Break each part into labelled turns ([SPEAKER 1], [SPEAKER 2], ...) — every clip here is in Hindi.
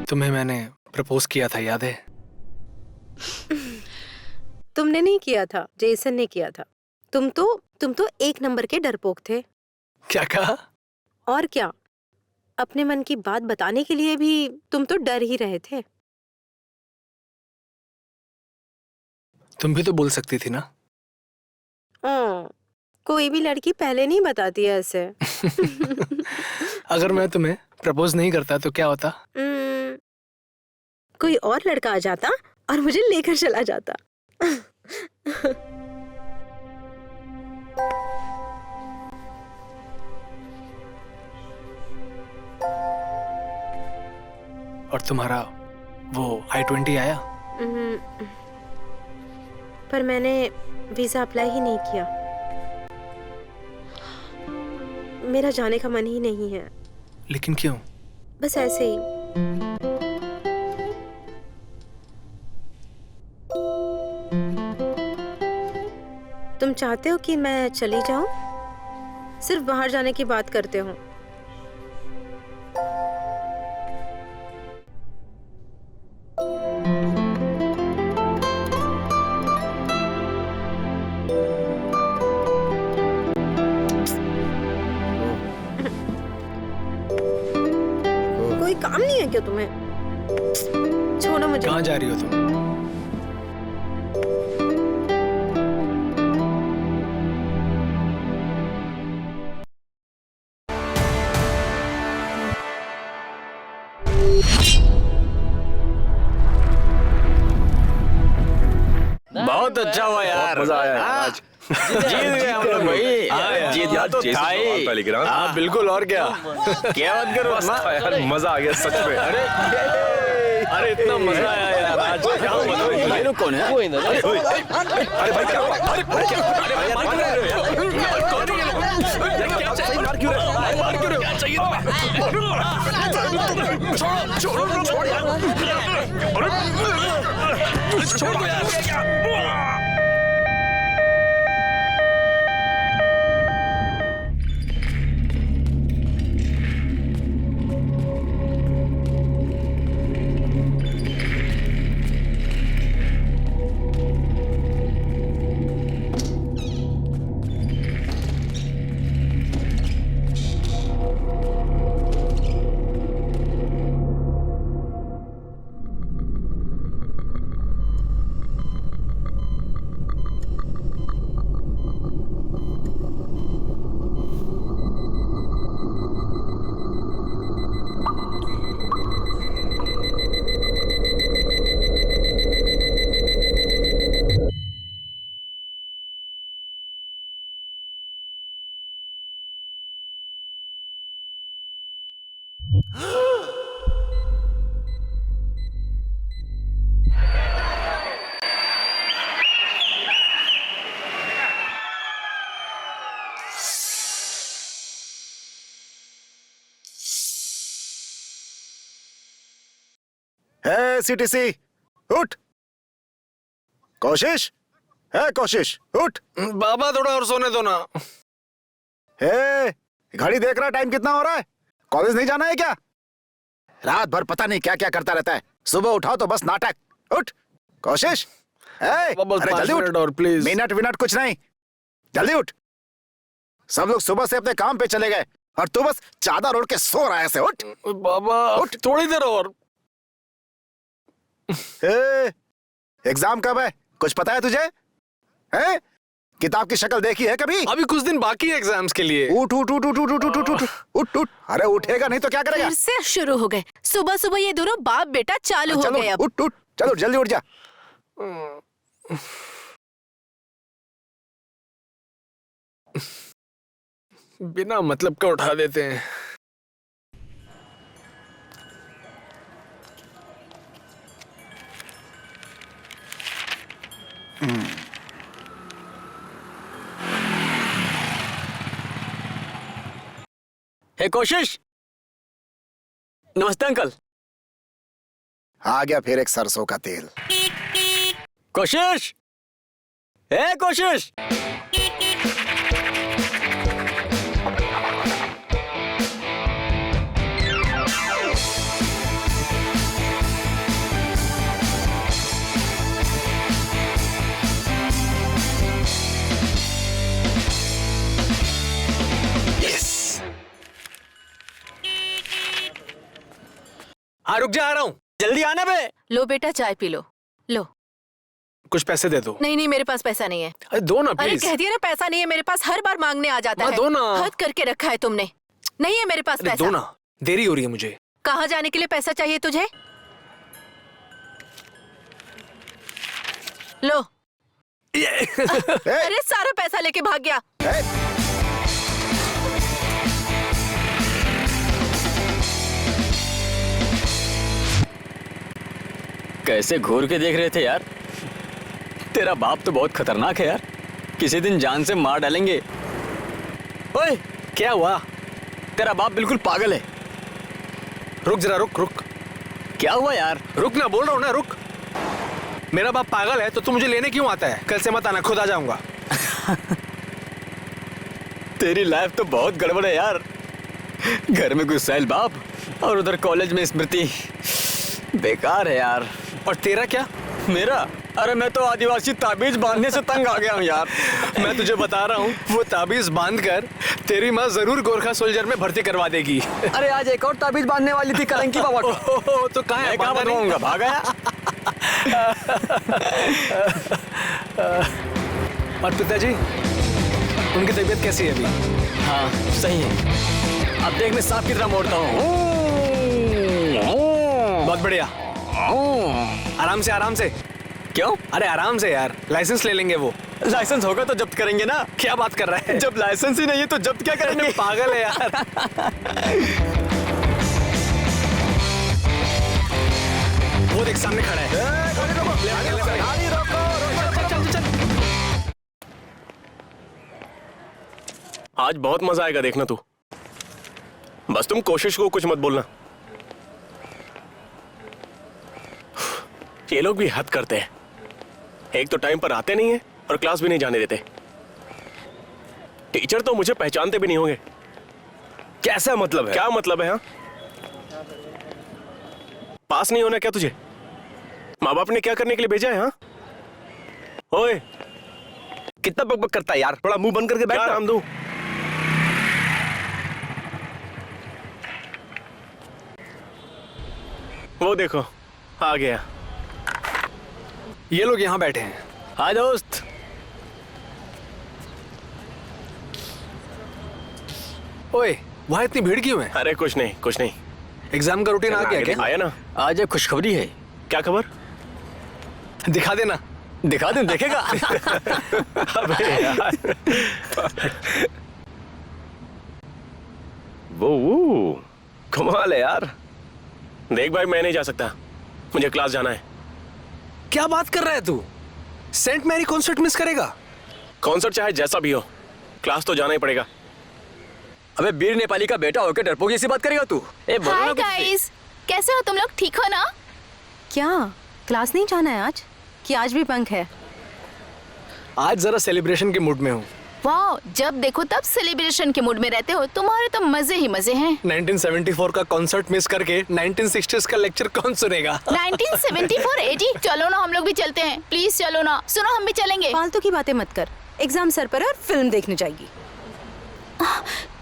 [SPEAKER 1] तुम्हें मैंने प्रपोज किया था, याद है?
[SPEAKER 2] तुमने नहीं किया था, जेसन ने किया था। तुम तो एक नंबर के डरपोक थे।
[SPEAKER 1] क्या कहा?
[SPEAKER 2] और क्या, अपने मन की बात बताने के लिए भी तुम तो डर ही रहे थे।
[SPEAKER 1] तुम भी तो बोल सकती थी ना।
[SPEAKER 2] कोई भी लड़की पहले नहीं बताती है ऐसे।
[SPEAKER 1] अगर मैं तुम्हें प्रपोज नहीं करता तो क्या होता?
[SPEAKER 2] कोई और लड़का आ जाता और मुझे लेकर चला जाता।
[SPEAKER 1] और तुम्हारा वो I-20 आया?
[SPEAKER 2] पर मैंने वीजा अप्लाई ही नहीं किया। मेरा जाने का मन ही नहीं है।
[SPEAKER 1] लेकिन क्यों?
[SPEAKER 2] बस ऐसे ही। तुम चाहते हो कि मैं चली जाऊं? सिर्फ बाहर जाने की बात करते हो। कोई काम नहीं है क्या तुम्हें? छोड़ो मुझे।
[SPEAKER 1] कहाँ जा रही हो तुम?
[SPEAKER 3] बहुत अच्छा हुआ यार,
[SPEAKER 4] मजा आया आज।
[SPEAKER 3] जीत गए हम लोग भाई। जीत यार तो था ही।
[SPEAKER 4] हाँ
[SPEAKER 3] बिल्कुल, और क्या क्या बात करो
[SPEAKER 4] यार, मजा आ गया सच में।
[SPEAKER 3] अरे इतना मजा आया यार आज। क्या बताओ कौन है?
[SPEAKER 4] अरे भाई क्या हुआ? अरे मार क्यों रहे हो यार? कौन है ये लोग? मार क्यों रहे हो? मार क्यों रहे हो? क्या चाहिए तुम्हें? छोड़ यार। छोड़ दो यार।
[SPEAKER 5] है सीटीसी, उठ। कोशिश है, कोशिश उठ।
[SPEAKER 1] बाबा थोड़ा और सोने दो ना।
[SPEAKER 5] है, घड़ी देख रहा, टाइम कितना हो रहा है? कॉलेज नहीं जाना है क्या? रात भर पता नहीं क्या क्या करता रहता है, सुबह उठाओ तो बस नाटक। उठ कोशिश। अरे जल्दी उठ।
[SPEAKER 1] और प्लीज।
[SPEAKER 5] मिनट विनट कुछ नहीं, जल्दी उठ। सब लोग सुबह से अपने काम पे चले गए और तू बस चादर ओढ़ के सो रहा है ऐसे। उठ
[SPEAKER 1] बाबा
[SPEAKER 5] उठ।
[SPEAKER 1] थोड़ी देर और।
[SPEAKER 5] एग्जाम कब है, कुछ पता है तुझे? हैं? किताब की शक्ल देखी है कभी?
[SPEAKER 1] अभी कुछ दिन बाकी है एग्जाम्स के लिए।
[SPEAKER 5] उठ उठ उठ उठ उठ उठ उठ उठ उठ उठ। अरे उठेगा नहीं तो क्या करेगा?
[SPEAKER 6] फिर से शुरू हो गए। सुबह सुबह ये दोनों बाप बेटा चालू हो गए। अब
[SPEAKER 5] उठ उठ, चलो जल्दी उठ जा।
[SPEAKER 1] बिना मतलब का उठा देते हैं।
[SPEAKER 3] हे कोशिश। नमस्ते अंकल।
[SPEAKER 5] आ गया फिर एक सरसों का तेल।
[SPEAKER 3] कोशिश, हे कोशिश।
[SPEAKER 1] हाँ रुक जा, आ रहा हूँ।
[SPEAKER 4] जल्दी आना बे।
[SPEAKER 6] लो बेटा चाय पी लो। लो।
[SPEAKER 1] कुछ पैसे दे दो।
[SPEAKER 6] नहीं नहीं मेरे पास पैसा नहीं है।
[SPEAKER 1] अरे दो ना
[SPEAKER 6] अरे
[SPEAKER 1] प्लीज।
[SPEAKER 6] कह दिया ना पैसा नहीं है मेरे पास, हर बार मांगने आ जाता
[SPEAKER 1] माँ,
[SPEAKER 6] है।
[SPEAKER 1] दो ना।
[SPEAKER 6] हद करके रखा है तुमने। नहीं है मेरे पास
[SPEAKER 1] अरे
[SPEAKER 6] पैसा।
[SPEAKER 1] दो ना, देरी हो रही है मुझे।
[SPEAKER 6] कहाँ जाने के लिए पैसा चाहिए तुझे? लो। अरे सारा पैसा लेके भाग गया।
[SPEAKER 4] कैसे घूर के देख रहे थे यार। तेरा बाप तो बहुत खतरनाक है यार, किसी दिन जान से मार डालेंगे। ओए
[SPEAKER 1] क्या हुआ?
[SPEAKER 4] तेरा बाप बिल्कुल पागल है।
[SPEAKER 1] रुक जरा, रुक रुक।
[SPEAKER 4] क्या हुआ यार?
[SPEAKER 1] रुक ना, बोल रहा हूँ ना, रुक। मेरा बाप पागल है तो तू मुझे लेने क्यों आता है? कल से मत आना, खुद आ जाऊंगा।
[SPEAKER 4] तेरी लाइफ तो बहुत गड़बड़ है यार। घर में गुस्सैल बाप और उधर कॉलेज में स्मृति। बेकार है यार।
[SPEAKER 1] और तेरा क्या?
[SPEAKER 4] मेरा? अरे मैं तो आदिवासी ताबीज बांधने से तंग आ गया हूँ यार।
[SPEAKER 1] मैं तुझे बता रहा हूँ, वो ताबीज बांध कर तेरी माँ जरूर गोरखा सोल्जर में भर्ती करवा देगी।
[SPEAKER 4] अरे आज एक और ताबीज बांधने वाली थी कलंकी बाबा को।
[SPEAKER 1] ओहो, तो कहाँ है?
[SPEAKER 4] मैं कहाँ
[SPEAKER 1] बांधा नहीं?
[SPEAKER 4] बताऊंगा, भाग गया।
[SPEAKER 1] और पिताजी, उनकी तबीयत कैसी है अभी?
[SPEAKER 4] हाँ सही है। अब देख मैं सांप की तरह मोड़ता हूँ।
[SPEAKER 1] बहुत बढ़िया। आराम से, आराम से।
[SPEAKER 4] क्यों?
[SPEAKER 1] अरे आराम से यार, लाइसेंस ले लेंगे वो।
[SPEAKER 4] लाइसेंस होगा तो जब्त करेंगे ना।
[SPEAKER 1] क्या बात कर रहा है?
[SPEAKER 4] जब लाइसेंस ही नहीं है तो जब्त क्या करेंगे?
[SPEAKER 1] पागल है यार। वो देख सामने खड़ा है। चल, चल, चल।
[SPEAKER 3] आज बहुत मजा आएगा, देखना तू। बस तुम कोशिश को कुछ मत बोलना। ये लोग भी हद करते हैं। एक तो टाइम पर आते नहीं है और क्लास भी नहीं जाने देते। टीचर तो मुझे पहचानते भी नहीं होंगे।
[SPEAKER 7] कैसा मतलब है?
[SPEAKER 3] क्या मतलब है? हाँ, पास नहीं होना क्या तुझे? माँ बाप ने क्या करने के लिए भेजा है? हाँ ओए,
[SPEAKER 7] कितना बकबक करता है यार, थोड़ा मुंह बंद करके बैठ।
[SPEAKER 3] क्या नाम दूं? वो देखो आ गया।
[SPEAKER 1] ये लोग यहाँ बैठे हैं।
[SPEAKER 4] हाँ दोस्त।
[SPEAKER 1] ओए, वहाँ इतनी भीड़ क्यों है?
[SPEAKER 3] अरे कुछ नहीं, कुछ नहीं।
[SPEAKER 1] एग्जाम का रूटीन आ गया क्या?
[SPEAKER 3] आया ना।
[SPEAKER 4] आज एक खुशखबरी है।
[SPEAKER 3] क्या खबर?
[SPEAKER 1] दिखा देना।
[SPEAKER 4] दिखा दूं, देखेगा?
[SPEAKER 3] अबे यार।
[SPEAKER 7] वो कमाल है यार।
[SPEAKER 3] देख भाई, मैं नहीं जा सकता, मुझे क्लास जाना है।
[SPEAKER 1] क्या बात कर रहा है तू? सेंट मैरी कॉन्सर्ट मिस करेगा?
[SPEAKER 3] कॉन्सर्ट चाहे जैसा भी हो, क्लास तो जाना ही पड़ेगा।
[SPEAKER 4] अबे वीर नेपाली का बेटा होकर डरपोक जैसी बात करेगा तू? ए बोलो ना
[SPEAKER 6] हाय
[SPEAKER 4] कुछ भी।
[SPEAKER 6] गाइस, कैसे हो तुम लोग? ठीक हो ना?
[SPEAKER 2] क्या क्लास नहीं जाना है आज? कि आज भी बंक है?
[SPEAKER 1] आज जरा सेलिब्रेशन के मूड में हूँ।
[SPEAKER 6] वाह, जब देखो तब सेलिब्रेशन के मूड में रहते हो। तुम्हारे तो मजे ही मजे हैं।
[SPEAKER 1] 1974 का कॉन्सर्ट मिस करके 1960s का लेक्चर कौन सुनेगा?
[SPEAKER 6] 1974 80? चलो ना, हम लोग भी चलते हैं। प्लीज चलो ना। सुनो, हम भी चलेंगे।
[SPEAKER 2] फालतू की बातें मत कर। एग्जाम सर पर है और फिल्म देखने जाएगी।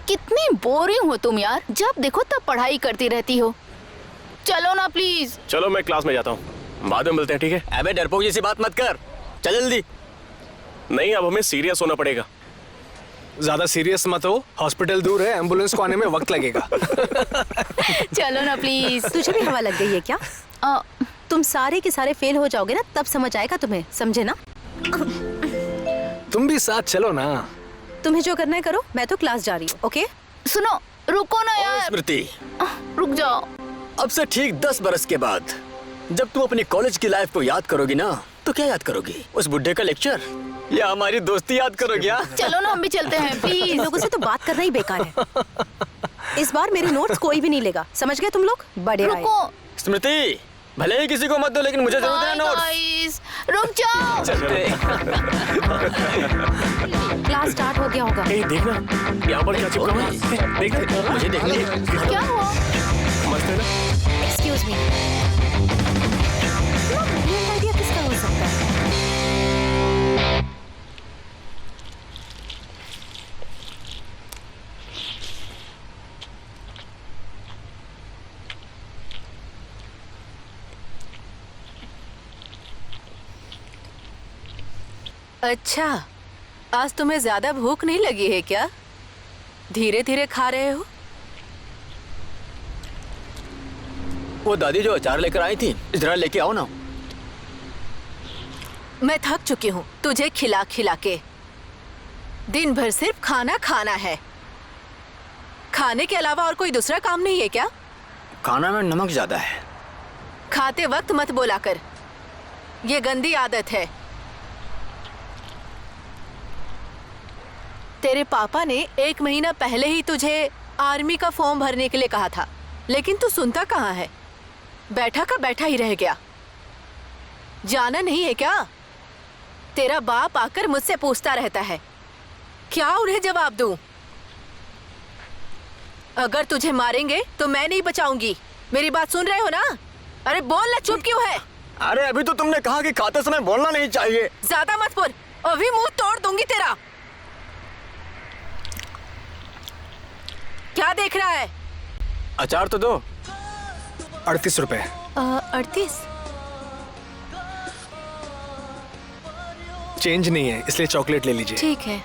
[SPEAKER 6] कितनी बोरिंग हो तुम यार, जब देखो तब पढ़ाई करती रहती हो। चलो ना प्लीज।
[SPEAKER 3] चलो मैं क्लास में जाता हूँ, बाद में मिलते हैं, ठीक है?
[SPEAKER 4] अबे डरपोक जैसी बात मत कर, चल जल्दी।
[SPEAKER 3] नहीं, अब हमें सीरियस होना पड़ेगा।
[SPEAKER 1] ज्यादा सीरियस मत हो, हॉस्पिटल दूर है, एम्बुलेंस को आने में वक्त लगेगा।
[SPEAKER 6] चलो ना प्लीज।
[SPEAKER 2] तुझे भी हवा लग गई है क्या? तुम सारे के सारे फेल हो जाओगे ना, तब समझ आएगा तुम्हें, समझे ना?
[SPEAKER 1] तुम भी साथ चलो ना।
[SPEAKER 2] तुम्हें जो करना है करो, मैं तो क्लास जा रही हूँ। ओके?
[SPEAKER 6] सुनो, रुको ना यार।
[SPEAKER 4] स्मृति,
[SPEAKER 6] रुक जाओ।
[SPEAKER 4] अब से ठीक 10 बरस के बाद जब तुम अपनी कॉलेज की लाइफ को याद करोगी ना, तो क्या याद करोगी? उस बुड्ढे का लेक्चर या हमारी दोस्ती याद करोगी?
[SPEAKER 6] चलो ना, हम भी चलते हैं प्लीज।
[SPEAKER 2] इन लोगों से तो बात करना ही बेकार है। इस बार मेरे नोट्स कोई भी नहीं लेगा, समझ गए तुम लोग? बड़े आए।
[SPEAKER 6] रुको।
[SPEAKER 4] स्मृति, भले ही किसी को मत दो, लेकिन मुझे जरूरत है नोट्स।
[SPEAKER 6] गाइस, रुक जाओ।
[SPEAKER 2] क्लास स्टार्ट हो गया होगा।
[SPEAKER 3] ए, देखना यहाँ पर क्या चिपका हुआ है। देख,
[SPEAKER 4] मुझे देखने दे।
[SPEAKER 6] क्या हुआ?
[SPEAKER 3] मस्त है ना?
[SPEAKER 2] एक्सक्यूज मी, ब्रिलियंट आइडिया किसका हो सकता है?
[SPEAKER 8] अच्छा, आज तुम्हें ज्यादा भूख नहीं लगी है क्या? धीरे धीरे खा रहे हो?
[SPEAKER 4] वो दादी जो अचार लेकर आई थी, जरा लेके आओ ना।
[SPEAKER 8] मैं थक चुकी हूँ तुझे खिला खिला के। दिन भर सिर्फ खाना खाना है। खाने के अलावा और कोई दूसरा काम नहीं है क्या?
[SPEAKER 4] खाना में नमक ज्यादा है।
[SPEAKER 8] खाते वक्त मत बोला कर, ये गंदी आदत है। तेरे पापा ने 1 महीना पहले ही तुझे आर्मी का फॉर्म भरने के लिए कहा था, लेकिन तू सुनता कहाँ है? बैठा का बैठा ही रह गया। जाना नहीं है क्या? तेरा बाप आकर मुझसे पूछता रहता है, क्या उन्हें जवाब दूं? अगर तुझे मारेंगे तो मैं नहीं बचाऊंगी। मेरी बात सुन रहे हो ना? अरे बोल ना, चुप क्यों है?
[SPEAKER 4] अरे अभी तो तुमने कहा कि खाते समय बोलना नहीं चाहिए।
[SPEAKER 8] ज्यादा मत बोल, अभी मुंह तोड़ दूंगी तेरा। क्या देख रहा है?
[SPEAKER 4] अचार तो दो।
[SPEAKER 1] 38 रुपए।
[SPEAKER 8] 38?
[SPEAKER 1] चेंज नहीं है, इसलिए चॉकलेट ले लीजिए।
[SPEAKER 8] ठीक है।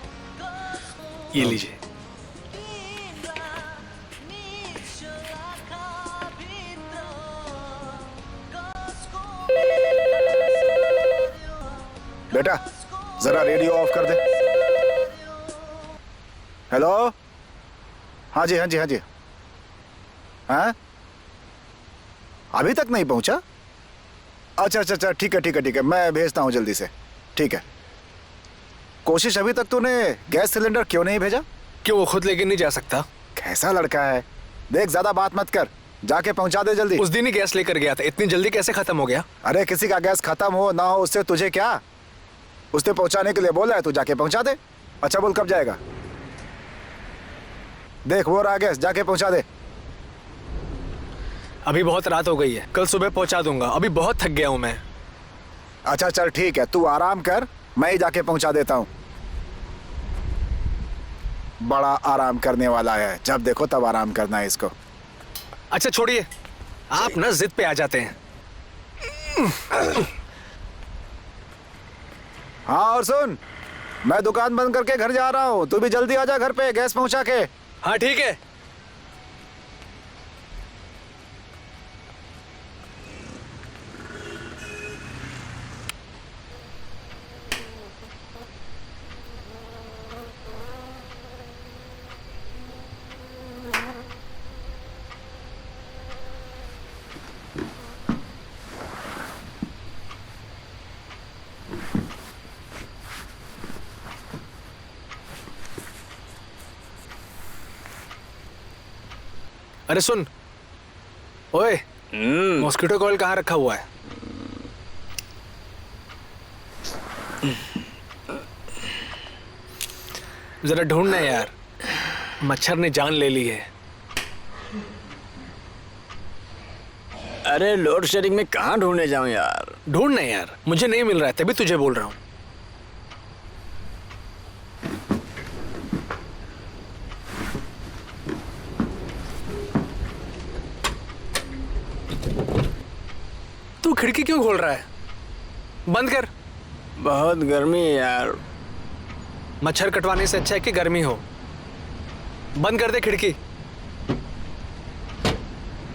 [SPEAKER 1] ये लीजिए।
[SPEAKER 5] बेटा जरा रेडियो ऑफ कर दे। हेलो, हाँ जी हाँ जी हाँ जी। हाँ, अभी तक नहीं पहुंचा? अच्छा अच्छा अच्छा, ठीक है ठीक है ठीक है, मैं भेजता हूँ जल्दी से। ठीक है। कोशिश, अभी तक तूने गैस सिलेंडर क्यों नहीं भेजा?
[SPEAKER 1] क्यों, वो खुद लेके नहीं जा सकता?
[SPEAKER 5] कैसा लड़का है। देख, ज्यादा बात मत कर, जाके पहुंचा दे जल्दी।
[SPEAKER 1] उस दिन ही गैस लेकर गया था, इतनी जल्दी कैसे खत्म हो गया?
[SPEAKER 5] अरे किसी का गैस खत्म हो ना हो उससे तुझे क्या? उसने पहुंचाने के लिए बोला है, तू जाके पहुंचा दे। अच्छा बोल, कब जाएगा? देख वो रहा गैस, जाके पहुंचा दे।
[SPEAKER 1] अभी बहुत रात हो गई है, कल सुबह पहुंचा दूंगा, अभी बहुत थक गया हूं मैं।
[SPEAKER 5] अच्छा चल ठीक है, तू आराम कर, मैं ही जाके पहुंचा देता हूं। बड़ा आराम करने वाला है, जब देखो तब आराम करना है इसको।
[SPEAKER 1] अच्छा छोड़िए, आप ना जिद पे आ जाते हैं।
[SPEAKER 5] हाँ और सुन, मैं दुकान बंद करके घर जा रहा हूँ, तू भी जल्दी आ जा घर पे गैस पहुंचा के।
[SPEAKER 1] हाँ ठीक है। अरे सुन, ओए, मॉस्किटो कॉइल कहाँ रखा हुआ है? जरा ढूंढना यार, मच्छर ने जान ले ली है।
[SPEAKER 4] अरे लोड शेडिंग में कहाँ ढूंढने जाऊं यार?
[SPEAKER 1] ढूंढना यार, मुझे नहीं मिल रहा है, तभी तुझे बोल रहा हूँ। तू खिड़की क्यों खोल रहा है? बंद कर।
[SPEAKER 4] बहुत गर्मी है यार।
[SPEAKER 1] मच्छर कटवाने से अच्छा है कि गर्मी हो। बंद कर दे खिड़की।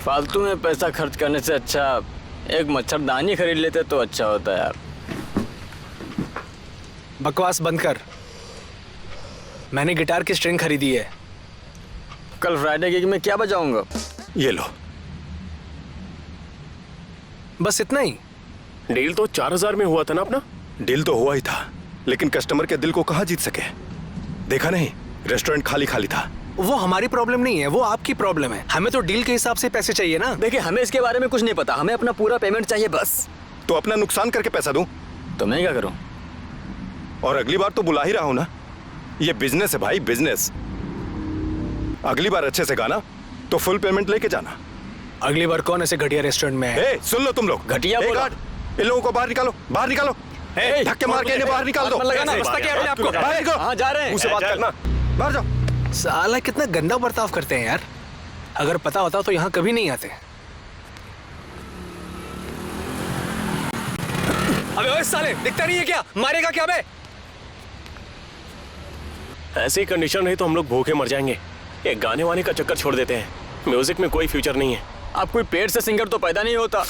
[SPEAKER 4] फालतू में पैसा खर्च करने से अच्छा एक मच्छरदानी खरीद लेते तो अच्छा होता यार।
[SPEAKER 1] बकवास बंद कर। मैंने गिटार की स्ट्रिंग खरीदी है।
[SPEAKER 4] कल फ्राइडे गिग में क्या बजाऊंगा?
[SPEAKER 3] ये लो।
[SPEAKER 1] बस इतना ही?
[SPEAKER 3] डील तो 4000 में हुआ था ना अपना? डील तो हुआ ही था, लेकिन कस्टमर के दिल को कहाँ जीत सके? देखा नहीं, रेस्टोरेंट खाली खाली था।
[SPEAKER 1] वो हमारी प्रॉब्लम नहीं है, वो आपकी प्रॉब्लम है। हमें तो डील के हिसाब से पैसे चाहिए ना।
[SPEAKER 4] देखिए, हमें इसके बारे में कुछ नहीं पता, हमें अपना पूरा पेमेंट चाहिए बस।
[SPEAKER 3] तो अपना नुकसान करके पैसा दूं?
[SPEAKER 4] तो मैं क्या करूं?
[SPEAKER 3] और अगली बार तो बुला ही रहा हूं ना, ये बिजनेस है भाई, बिजनेस। अगली बार अच्छे से गाना तो फुल पेमेंट लेके जाना।
[SPEAKER 1] अगली बार कौन ऐसे घटिया रेस्टोरेंट में है?
[SPEAKER 3] सुन लो तुम लोग,
[SPEAKER 4] घटिया बोला।
[SPEAKER 3] इन लोगों को बाहर निकालो, बाहर निकालो। धक्के मार के इन्हें बाहर निकाल दो।
[SPEAKER 1] रास्ता क्या है आपको?
[SPEAKER 3] बाहर निकालो।
[SPEAKER 4] हाँ जा रहे हैं।
[SPEAKER 3] मुंह से बात करना, बाहर जाओ।
[SPEAKER 1] साला कितना गंदा बर्ताव करते हैं यार। अगर पता होता तो यहाँ कभी नहीं आते। अबे ओए साले, दिखता नहीं है क्या? मारेगा क्या बे?
[SPEAKER 7] ऐसी कंडीशन रही तो हम लोग भूखे मर जाएंगे। ये गाने वाने का चक्कर छोड़ देते हैं, म्यूजिक में कोई फ्यूचर नहीं है।
[SPEAKER 4] अब कोई पेट से सिंगर तो पैदा नहीं होता।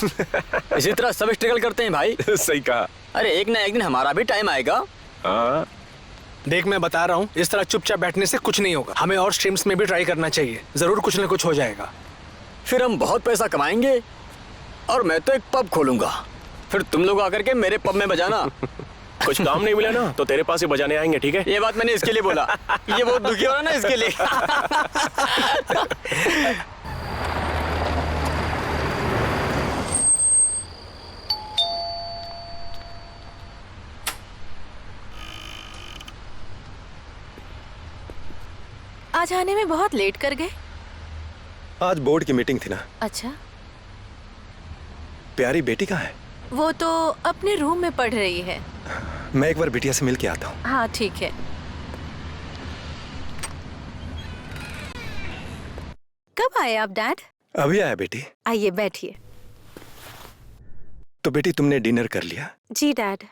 [SPEAKER 4] इसी तरह सब स्ट्रगल करते हैं भाई।
[SPEAKER 3] सही कहा।
[SPEAKER 4] अरे एक ना एक दिन हमारा भी टाइम आएगा।
[SPEAKER 3] हाँ
[SPEAKER 1] देख मैं बता रहा हूँ, इस तरह चुपचाप बैठने से कुछ नहीं होगा। हमें और स्ट्रीम्स में भी ट्राई करना चाहिए, जरूर कुछ ना कुछ हो जाएगा।
[SPEAKER 4] फिर हम बहुत पैसा कमाएंगे और मैं तो एक पब खोलूंगा, फिर तुम लोग आकर के मेरे पब में बजाना।
[SPEAKER 7] कुछ काम नहीं मिला ना तो तेरे पास ही बजाने आएंगे, ठीक है?
[SPEAKER 4] ये बात मैंने इसके लिए बोला, ये बहुत दुखी हो रहा ना इसके लिए।
[SPEAKER 8] आज आने में बहुत लेट कर गए।
[SPEAKER 3] आज बोर्ड की मीटिंग थी ना।
[SPEAKER 8] अच्छा,
[SPEAKER 3] प्यारी बेटी कहाँ है?
[SPEAKER 8] वो तो अपने रूम में पढ़ रही है।
[SPEAKER 3] मैं एक बार बिटिया से मिल के आता हूँ।
[SPEAKER 8] हाँ ठीक है। कब आए आप डैड?
[SPEAKER 3] अभी आया बेटी।
[SPEAKER 2] आइए बैठिए।
[SPEAKER 3] तो बेटी तुमने डिनर कर लिया?
[SPEAKER 2] जी डैड।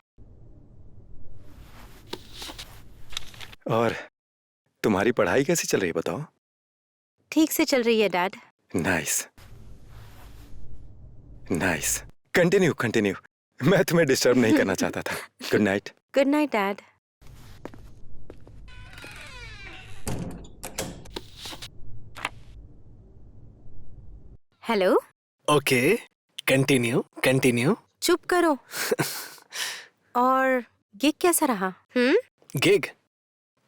[SPEAKER 3] और तुम्हारी पढ़ाई कैसी चल रही है बताओ?
[SPEAKER 2] ठीक से चल रही है dad.
[SPEAKER 3] Nice nice, continue continue. मैं तुम्हें डिस्टर्ब नहीं करना चाहता था। Good night.
[SPEAKER 2] Good night dad. Hello.
[SPEAKER 1] Okay, continue continue.
[SPEAKER 2] चुप करो। और गिग कैसा रहा?
[SPEAKER 1] गिग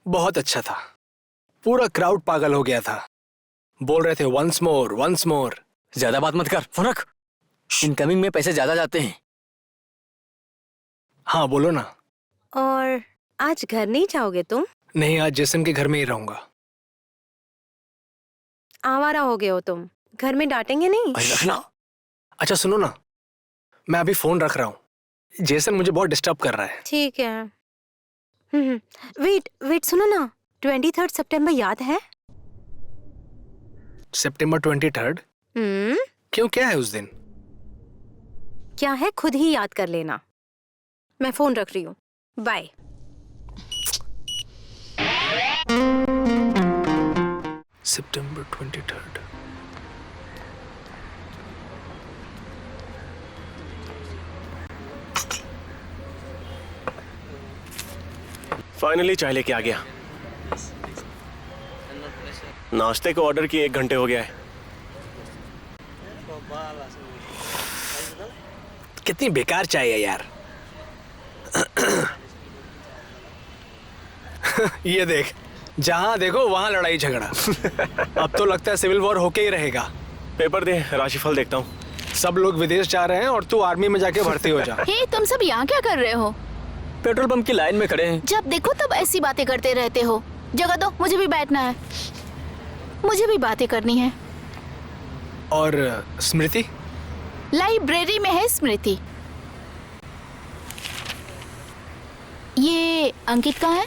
[SPEAKER 1] बहुत अच्छा था, पूरा क्राउड पागल हो गया था, बोल रहे थे वंस मोर वंस मोर।
[SPEAKER 4] ज्यादा बात मत कर, फोन रख। इनकमिंग में पैसे ज्यादा जाते हैं।
[SPEAKER 1] हाँ बोलो ना।
[SPEAKER 2] और आज घर नहीं जाओगे तुम?
[SPEAKER 1] नहीं, आज जेसन के घर में ही रहूंगा।
[SPEAKER 2] आवारा हो गए हो तुम, घर में डांटेंगे नहीं?
[SPEAKER 1] अरे रखना। अच्छा सुनो ना, मैं अभी फोन रख रहा हूँ, जेसन मुझे बहुत डिस्टर्ब कर रहा है।
[SPEAKER 2] ठीक है। वेट वेट, सुनो ना, 23 सितंबर याद है?
[SPEAKER 1] सितंबर 23? क्यों, क्या है उस दिन?
[SPEAKER 2] क्या है खुद ही याद कर लेना। मैं फोन रख रही हूँ, बाय।
[SPEAKER 1] सितंबर 23।
[SPEAKER 7] फाइनली चाय लेके आ गया। नाश्ते को ऑर्डर किए 1 घंटे हो गया है।
[SPEAKER 1] कितनी बेकार चाय है यार। ये देख, जहां देखो वहां लड़ाई झगड़ा। अब तो लगता है सिविल वॉर होके ही रहेगा।
[SPEAKER 7] पेपर दे, राशिफल देखता हूँ।
[SPEAKER 1] सब लोग विदेश जा रहे हैं और तू आर्मी में जाके भर्ती हो जा।
[SPEAKER 6] हे, तुम सब यहाँ क्या कर रहे हो?
[SPEAKER 4] पेट्रोल पंप की लाइन में खड़े हैं।
[SPEAKER 6] जब देखो तब ऐसी बातें करते रहते हो। जगह दो, मुझे भी बैठना है, मुझे भी बातें करनी है।
[SPEAKER 1] और स्मृति?
[SPEAKER 6] लाइब्रेरी में है स्मृति। ये अंकित कहाँ है?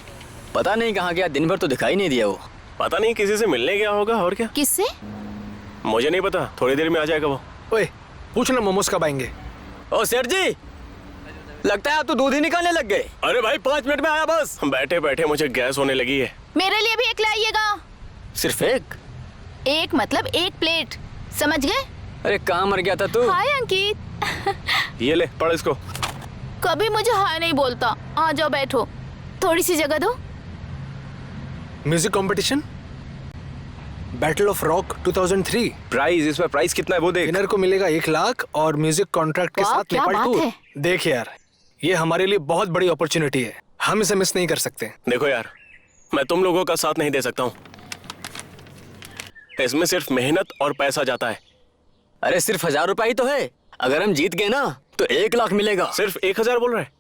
[SPEAKER 4] पता नहीं कहाँ गया, दिन भर तो दिखाई नहीं दिया वो।
[SPEAKER 7] पता नहीं किसी से मिलने गया होगा, और क्या।
[SPEAKER 6] किससे?
[SPEAKER 7] मुझे नहीं पता, थोड़ी देर में आ जाएगा वो।
[SPEAKER 1] ओए, पूछना मोमोज कब आएंगे।
[SPEAKER 4] ओ सेठ जी, लगता है आप तो दूध ही निकालने लग गए। अरे भाई 5 मिनट में आया बस।
[SPEAKER 7] बैठे बैठे मुझे गैस होने लगी है।
[SPEAKER 6] मेरे लिए भी एक लाइएगा।
[SPEAKER 4] सिर्फ एक?
[SPEAKER 6] एक मतलब 1 प्लेट, समझ गए?
[SPEAKER 4] अरे कहाँ मर गया था तू?
[SPEAKER 6] हाय अंकित।
[SPEAKER 7] ये ले, पढ़ इसको।
[SPEAKER 6] कभी मुझे हाय नहीं बोलता। आ जाओ बैठो, थोड़ी सी जगह दो।
[SPEAKER 1] Music competition, battle of rock 2003।
[SPEAKER 7] Price, इसमें प्राइस कितना है वो देख।
[SPEAKER 1] विनर को मिलेगा 1 लाख और म्यूजिक कॉन्ट्रैक्ट के
[SPEAKER 6] वाह,
[SPEAKER 1] साथ
[SPEAKER 6] क्या
[SPEAKER 1] नेपाल
[SPEAKER 6] बात
[SPEAKER 1] टूर।
[SPEAKER 6] है।
[SPEAKER 1] देख यार, ये हमारे लिए बहुत बड़ी अपॉर्चुनिटी है, हम इसे मिस नहीं कर सकते।
[SPEAKER 7] देखो यार, मैं तुम लोगों का साथ नहीं दे सकता हूँ। इसमें सिर्फ मेहनत और पैसा जाता है।
[SPEAKER 4] अरे सिर्फ 1000 रुपए ही तो है। अगर हम जीत गए ना तो 1 लाख मिलेगा।
[SPEAKER 7] सिर्फ 1000 बोल रहे हैं?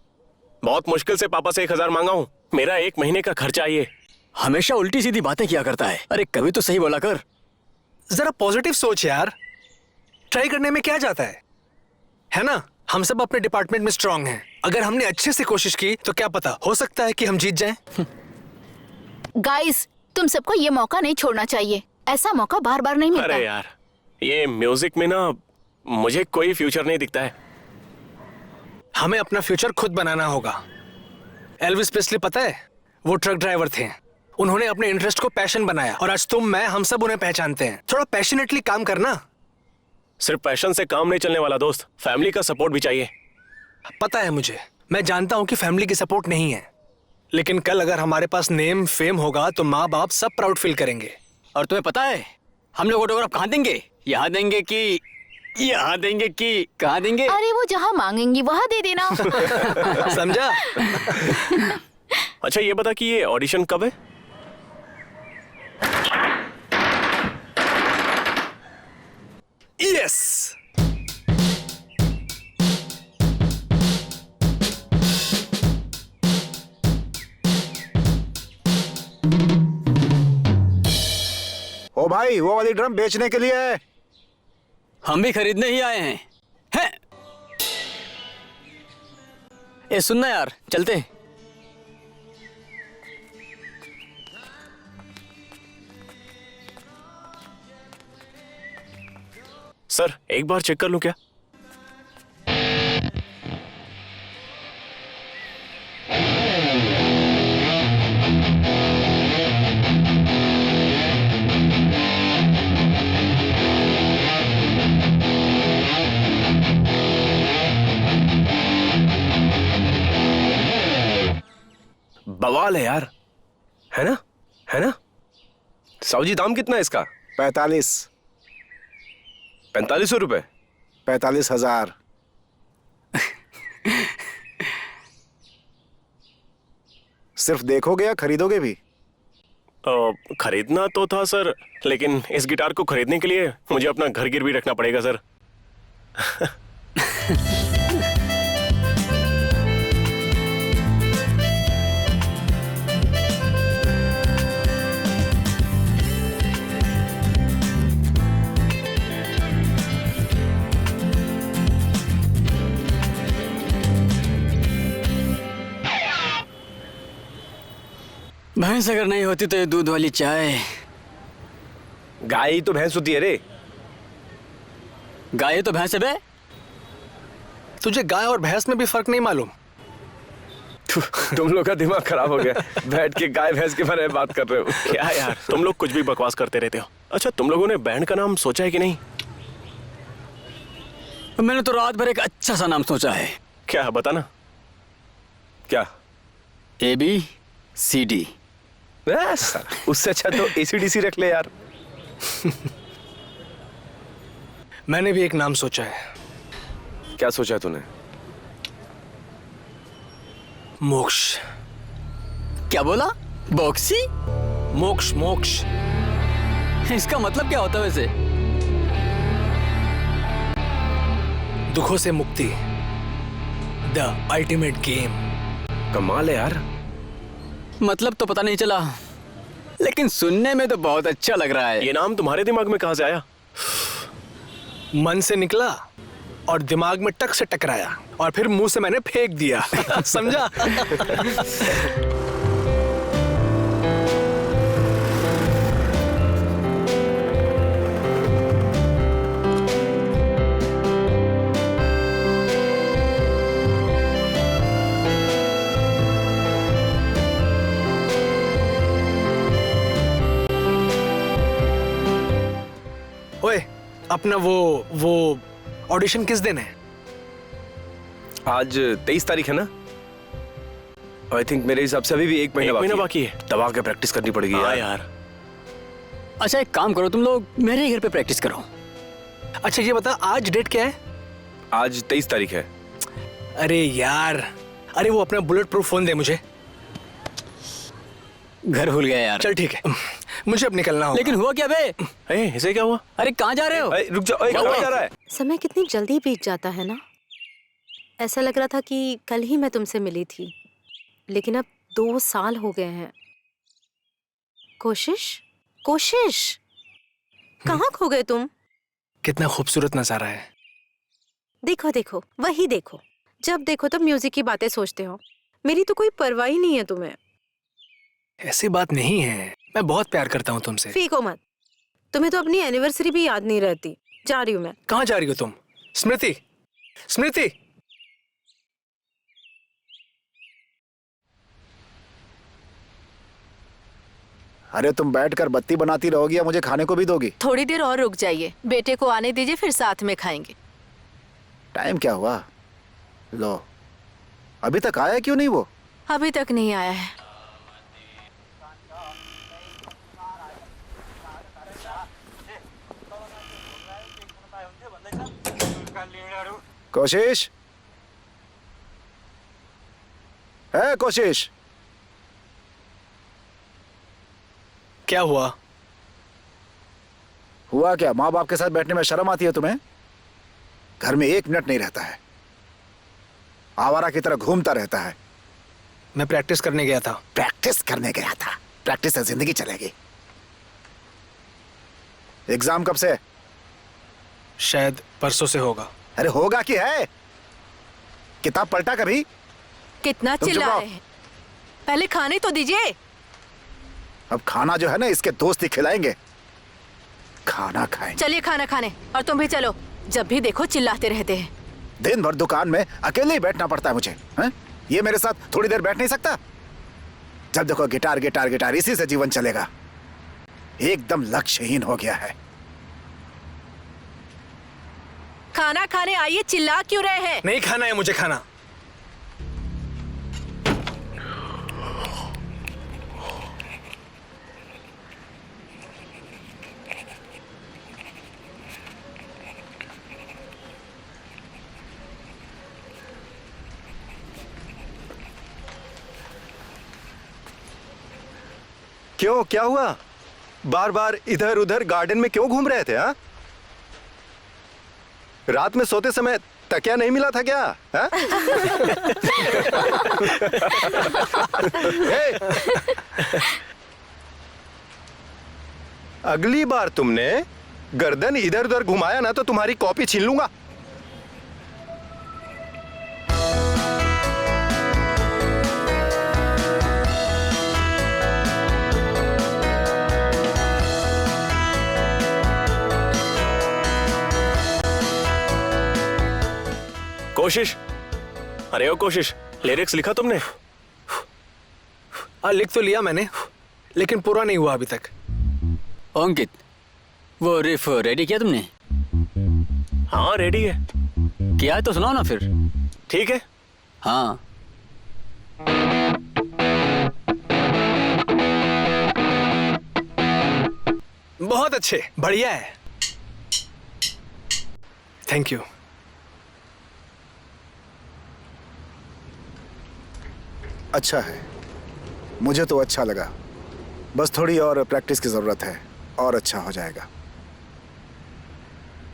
[SPEAKER 7] बहुत मुश्किल से पापा से 1000 मांगा हूँ। मेरा 1 महीने का खर्चा ये।
[SPEAKER 4] हमेशा उल्टी सीधी बातें किया करता है। अरे कभी तो सही बोला कर।
[SPEAKER 1] जरा पॉजिटिव सोच यार, ट्राई करने में क्या जाता है ना? हम सब अपने डिपार्टमेंट में स्ट्रांग हैं। अगर हमने अच्छे से कोशिश की तो क्या पता, हो सकता है कि हम जीत जाएं।
[SPEAKER 6] गाइस, तुम सबको ये मौका नहीं छोड़ना चाहिए। ऐसा मौका बार बार नहीं मिलता।
[SPEAKER 7] अरे यार, ये म्यूजिक में ना मुझे कोई फ्यूचर नहीं दिखता है।
[SPEAKER 1] हमें अपना फ्यूचर खुद बनाना होगा। एल्विस प्रेस्ली पता है, वो ट्रक ड्राइवर थे। उन्होंने अपने इंटरेस्ट को पैशन बनाया और आज तुम, मैं, हम सब उन्हें पहचानते हैं। थोड़ा पैशनेटली काम करना।
[SPEAKER 7] सिर्फ पैशन से काम नहीं चलने वाला दोस्त, फैमिली का सपोर्ट भी चाहिए।
[SPEAKER 1] पता है मुझे, मैं जानता हूँ कि फैमिली की सपोर्ट नहीं है, लेकिन कल अगर हमारे पास नेम फेम होगा तो माँ बाप सब प्राउड फील करेंगे।
[SPEAKER 4] और तुम्हें पता है हम लोग ऑटोग्राफ कहाँ देंगे? यहाँ देंगे कि कहाँ देंगे?
[SPEAKER 6] अरे वो जहाँ मांगेंगी वहाँ दे देना।
[SPEAKER 1] समझा?
[SPEAKER 7] अच्छा ये बता कि ये ऑडिशन कब है?
[SPEAKER 1] यस।
[SPEAKER 5] ओ भाई, वो वाली ड्रम बेचने के लिए है।
[SPEAKER 4] हम भी खरीदने ही आए हैं। हैं? ए सुनना यार, चलते हैं।
[SPEAKER 7] सर एक बार चेक कर लूं क्या?
[SPEAKER 9] बवाल है यार, है ना? है ना? साहू जी दाम कितना है इसका?
[SPEAKER 5] 45
[SPEAKER 9] 4500 रुपए।
[SPEAKER 5] 45,000। सिर्फ देखोगे या खरीदोगे भी?
[SPEAKER 7] खरीदना तो था सर, लेकिन इस गिटार को खरीदने के लिए मुझे अपना घर गिरवी रखना पड़ेगा सर।
[SPEAKER 4] भैंस अगर नहीं होती तो ये दूध वाली चाय।
[SPEAKER 9] गाय ही तो भैंस होती है रे।
[SPEAKER 4] गाय तो भैंस है बे।
[SPEAKER 1] तुझे गाय और भैंस में भी फर्क नहीं मालूम?
[SPEAKER 9] तुम लोग का दिमाग खराब हो गया, बैठ के गाय भैंस के बारे में बात कर रहे हो।
[SPEAKER 7] क्या यार, तुम लोग कुछ भी बकवास करते रहते हो। अच्छा तुम लोगों ने बैंड का नाम सोचा है कि नहीं?
[SPEAKER 4] मैंने तो रात भर एक अच्छा सा नाम सोचा है।
[SPEAKER 7] क्या है बताना।
[SPEAKER 9] क्या?
[SPEAKER 4] ABCD।
[SPEAKER 9] उससे अच्छा तो ACDC रख ले यार।
[SPEAKER 1] मैंने भी एक नाम सोचा है।
[SPEAKER 9] क्या सोचा है तूने?
[SPEAKER 1] मोक्ष।
[SPEAKER 4] क्या बोला? बॉक्सी?
[SPEAKER 1] मोक्ष मोक्ष।
[SPEAKER 4] इसका मतलब क्या होता है वैसे?
[SPEAKER 1] दुखों से मुक्ति, द अल्टीमेट गेम।
[SPEAKER 9] कमाल है यार।
[SPEAKER 4] मतलब तो पता नहीं चला, लेकिन सुनने में तो बहुत अच्छा लग रहा है।
[SPEAKER 7] ये नाम तुम्हारे दिमाग में कहाँ से आया?
[SPEAKER 1] मन से निकला और दिमाग में टक से टकराया और फिर मुंह से मैंने फेंक दिया। समझा? ओए, अपना वो ऑडिशन किस दिन है?
[SPEAKER 9] आज 23 तारीख है ना? आई थिंक मेरे हिसाब से अभी भी एक महीना
[SPEAKER 7] बाकी है।
[SPEAKER 9] दबा के प्रैक्टिस करनी पड़ेगी
[SPEAKER 7] हाँ
[SPEAKER 9] यार।
[SPEAKER 7] यार।
[SPEAKER 4] अच्छा एक काम करो, तुम लोग मेरे ही घर पे प्रैक्टिस करो।
[SPEAKER 1] अच्छा ये बता, आज डेट क्या है?
[SPEAKER 9] आज 23 तारीख है।
[SPEAKER 1] अरे यार, अरे वो अपना बुलेट प्रूफ फोन दे मुझे।
[SPEAKER 4] घर भूल गया यार।
[SPEAKER 1] चल ठीक है, मुझे अब निकलना होगा।
[SPEAKER 4] लेकिन हुआ क्या बे?
[SPEAKER 7] इसे क्या हुआ?
[SPEAKER 4] अरे कहाँ जा रहे हो?
[SPEAKER 9] रुक जाओ, कहाँ जा रहा है?
[SPEAKER 2] समय कितनी जल्दी बीत जाता है ना। ऐसा लग रहा था कि कल ही मैं तुमसे मिली थी, लेकिन अब 2 साल हो गए हैं। कोशिश कहाँ खो गए तुम?
[SPEAKER 1] कितना खूबसूरत नजारा है।
[SPEAKER 2] देखो वही देखो, जब देखो तब म्यूजिक की बातें सोचते हो। मेरी तो कोई परवाह ही नहीं है तुम्हें।
[SPEAKER 1] ऐसी बात नहीं है, मैं बहुत प्यार करता हूँ तुमसे।
[SPEAKER 2] फीको मत, तुम्हें तो अपनी एनिवर्सरी भी याद नहीं रहती। जा रही हूँ मैं।
[SPEAKER 1] कहाँ जा रही हो तुम? स्मृति, स्मृति।
[SPEAKER 5] अरे तुम बैठकर बत्ती बनाती रहोगी या मुझे खाने को भी दोगी?
[SPEAKER 8] थोड़ी देर और रुक जाइए, बेटे को आने दीजिए, फिर साथ में खाएंगे।
[SPEAKER 5] टाइम क्या हुआ? लो, अभी तक आया क्यों नहीं वो?
[SPEAKER 8] अभी तक नहीं आया है।
[SPEAKER 5] कोशिश, है कोशिश,
[SPEAKER 1] क्या हुआ?
[SPEAKER 5] हुआ क्या? माँ बाप के साथ बैठने में शर्म आती है तुम्हें? घर में 1 मिनट नहीं रहता है, आवारा की तरह घूमता रहता है।
[SPEAKER 1] मैं प्रैक्टिस करने गया था।
[SPEAKER 5] प्रैक्टिस करने गया था? प्रैक्टिस से जिंदगी चलेगी। एग्जाम कब से?
[SPEAKER 1] शायद परसों से होगा।
[SPEAKER 5] अरे होगा कि है? किताब पलटा कभी?
[SPEAKER 8] कितना
[SPEAKER 5] तुम चुप
[SPEAKER 8] चिल्ला
[SPEAKER 5] रहो।
[SPEAKER 8] रहे हैं? पहले खाने तो दीजिए।
[SPEAKER 5] अब खाना जो है ना, इसके दोस्त ही खिलाएंगे। खाना खाएंगे।
[SPEAKER 8] चलिए खाना खाने, और तुम भी चलो। जब भी देखो चिल्लाते रहते हैं।
[SPEAKER 5] दिन भर दुकान में अकेले ही बैठना पड़ता है मुझे, हैं? ये मेरे साथ थोड़ी देर बैठ नहीं सकता? जब देखो गिटार गिटार गिटार, इसी से जीवन चलेगा। एकदम लक्ष्यहीन हो गया है।
[SPEAKER 8] खाना खाने आइए, चिल्ला क्यों रहे हैं?
[SPEAKER 1] नहीं खाना है मुझे खाना।
[SPEAKER 3] क्यों, क्या हुआ? बार बार इधर उधर गार्डन में क्यों घूम रहे थे? हाँ, रात में सोते समय तकिया नहीं मिला था क्या? हाँ? अगली बार तुमने गर्दन इधर उधर घुमाया ना तो तुम्हारी कॉपी छीन लूंगा।
[SPEAKER 7] कोशिश, अरे ओ कोशिश, लिरिक्स लिखा तुमने?
[SPEAKER 1] लिख तो लिया मैंने, लेकिन पूरा नहीं हुआ अभी तक।
[SPEAKER 4] अंकित, वो रिफ रेडी किया तुमने?
[SPEAKER 7] हाँ रेडी है।
[SPEAKER 4] किया है तो सुनाओ ना फिर।
[SPEAKER 7] ठीक है।
[SPEAKER 4] हाँ।
[SPEAKER 1] बहुत अच्छे, बढ़िया है। Thank you.
[SPEAKER 5] अच्छा है, मुझे तो अच्छा लगा। बस थोड़ी और प्रैक्टिस की जरूरत है और अच्छा हो जाएगा।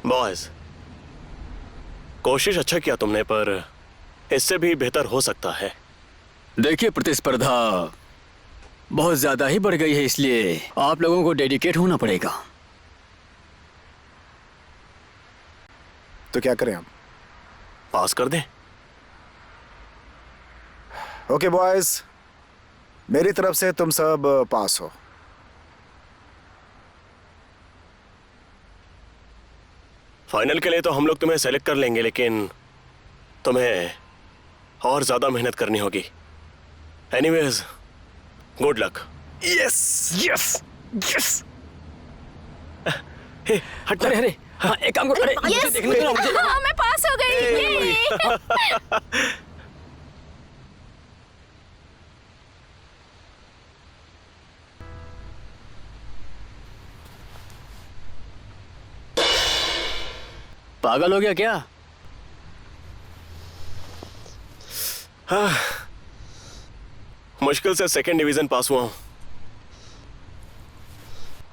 [SPEAKER 7] बॉयज, कोशिश अच्छा किया तुमने, पर इससे भी बेहतर हो सकता है।
[SPEAKER 4] देखिए, प्रतिस्पर्धा बहुत ज्यादा ही बढ़ गई है, इसलिए आप लोगों को डेडिकेट होना पड़ेगा।
[SPEAKER 5] तो क्या करें हम?
[SPEAKER 7] पास कर दें?
[SPEAKER 5] ओके बॉयज, मेरी तरफ से तुम सब पास हो।
[SPEAKER 7] फाइनल के लिए तो हम लोग तुम्हें सेलेक्ट कर लेंगे, लेकिन तुम्हें और ज्यादा मेहनत करनी होगी। Anyways, good luck.
[SPEAKER 1] Yes yes yes.
[SPEAKER 7] हट।
[SPEAKER 4] अरे अरे, हाँ एक काम करो, अरे मुझे देखने दो ना, मुझे।
[SPEAKER 6] हाँ, मैं पास हो गई।
[SPEAKER 4] पागल हो गया क्या?
[SPEAKER 7] मुश्किल से 2nd डिवीजन पास हुआ हूं।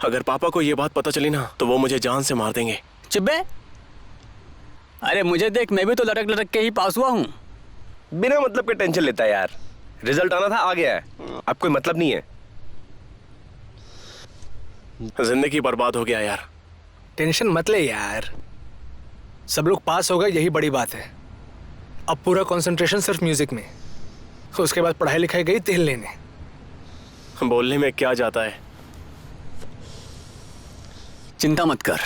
[SPEAKER 7] अगर पापा को यह बात पता चली ना तो वो मुझे जान से मार देंगे।
[SPEAKER 4] चुप बे। अरे मुझे देख, मैं भी तो लटक लटक के ही पास हुआ हूँ।
[SPEAKER 9] बिना मतलब के टेंशन लेता है यार। रिजल्ट आना था, आ गया है, अब कोई मतलब नहीं है।
[SPEAKER 7] जिंदगी बर्बाद हो गया यार।
[SPEAKER 1] टेंशन मत ले यार, सब लोग पास हो गए, यही बड़ी बात है। अब पूरा कंसंट्रेशन सिर्फ म्यूजिक में, उसके बाद पढ़ाई लिखाई गई तेल लेने।
[SPEAKER 7] बोलने में क्या जाता है।
[SPEAKER 4] चिंता मत कर,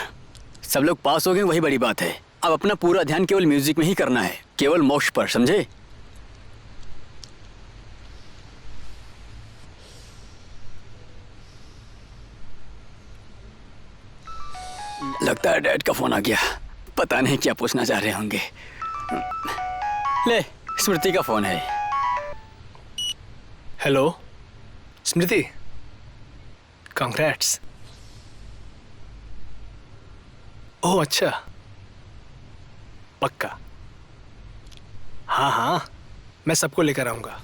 [SPEAKER 4] सब लोग पास हो गए, वही बड़ी बात है। अब अपना पूरा ध्यान केवल म्यूजिक में ही करना है, केवल मोक्ष पर, समझे? लगता है डैड का फोन आ गया। पता नहीं क्या पूछना चाह रहे होंगे। ले, स्मृति का फोन है।
[SPEAKER 1] हेलो स्मृति, कांग्रेट्स। ओह अच्छा, पक्का। हाँ हाँ, मैं सबको लेकर आऊंगा।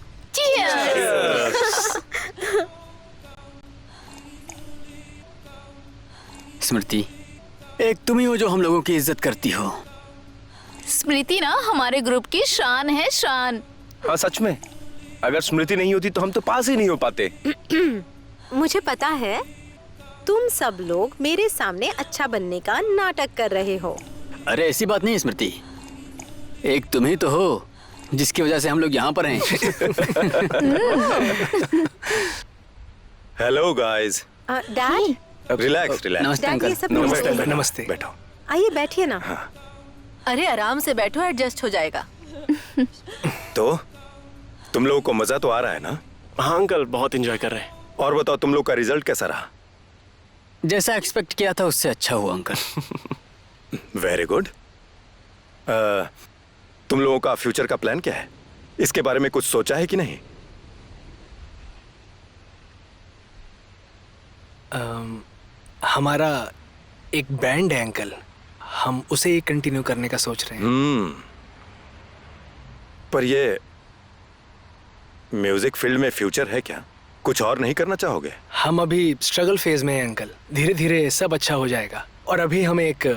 [SPEAKER 4] स्मृति, एक तुम ही हो जो हम लोगों की इज्जत करती हो।
[SPEAKER 6] स्मृति ना हमारे ग्रुप की शान है, शान।
[SPEAKER 9] हाँ सच में, अगर स्मृति नहीं होती तो हम तो पास ही नहीं हो पाते।
[SPEAKER 2] मुझे पता है तुम सब लोग मेरे सामने अच्छा बनने का नाटक कर रहे हो।
[SPEAKER 4] अरे ऐसी बात नहीं है स्मृति, एक तुम ही तो हो जिसकी वजह से हम लोग यहाँ पर हैं।
[SPEAKER 3] Hello guys.
[SPEAKER 2] Dad,
[SPEAKER 3] relax relax.
[SPEAKER 4] नमस्ते
[SPEAKER 2] डैड ये
[SPEAKER 4] अंकल।
[SPEAKER 2] सब
[SPEAKER 1] नमस्ते
[SPEAKER 2] नमस्ते।
[SPEAKER 1] नमस्ते।
[SPEAKER 3] बैठो।
[SPEAKER 2] आइए बैठिए ना।
[SPEAKER 8] अरे आराम से बैठो, एडजस्ट हो जाएगा।
[SPEAKER 3] तो तुम लोगों को मजा तो आ रहा है ना?
[SPEAKER 7] हाँ अंकल, बहुत एंजॉय कर रहे हैं।
[SPEAKER 3] और बताओ तुम लोग का रिजल्ट कैसा रहा?
[SPEAKER 4] जैसा एक्सपेक्ट किया था उससे अच्छा हुआ अंकल।
[SPEAKER 3] Very good. तुम लोगों का फ्यूचर का प्लान क्या है? इसके बारे में कुछ सोचा है कि नहीं?
[SPEAKER 1] हमारा एक बैंड है अंकल, हम उसे ही कंटिन्यू करने का सोच रहे हैं।
[SPEAKER 3] पर ये म्यूजिक फील्ड में फ्यूचर है क्या? कुछ और नहीं करना चाहोगे?
[SPEAKER 1] हम अभी स्ट्रगल फेज में हैं अंकल, धीरे धीरे सब अच्छा हो जाएगा। और अभी हम एक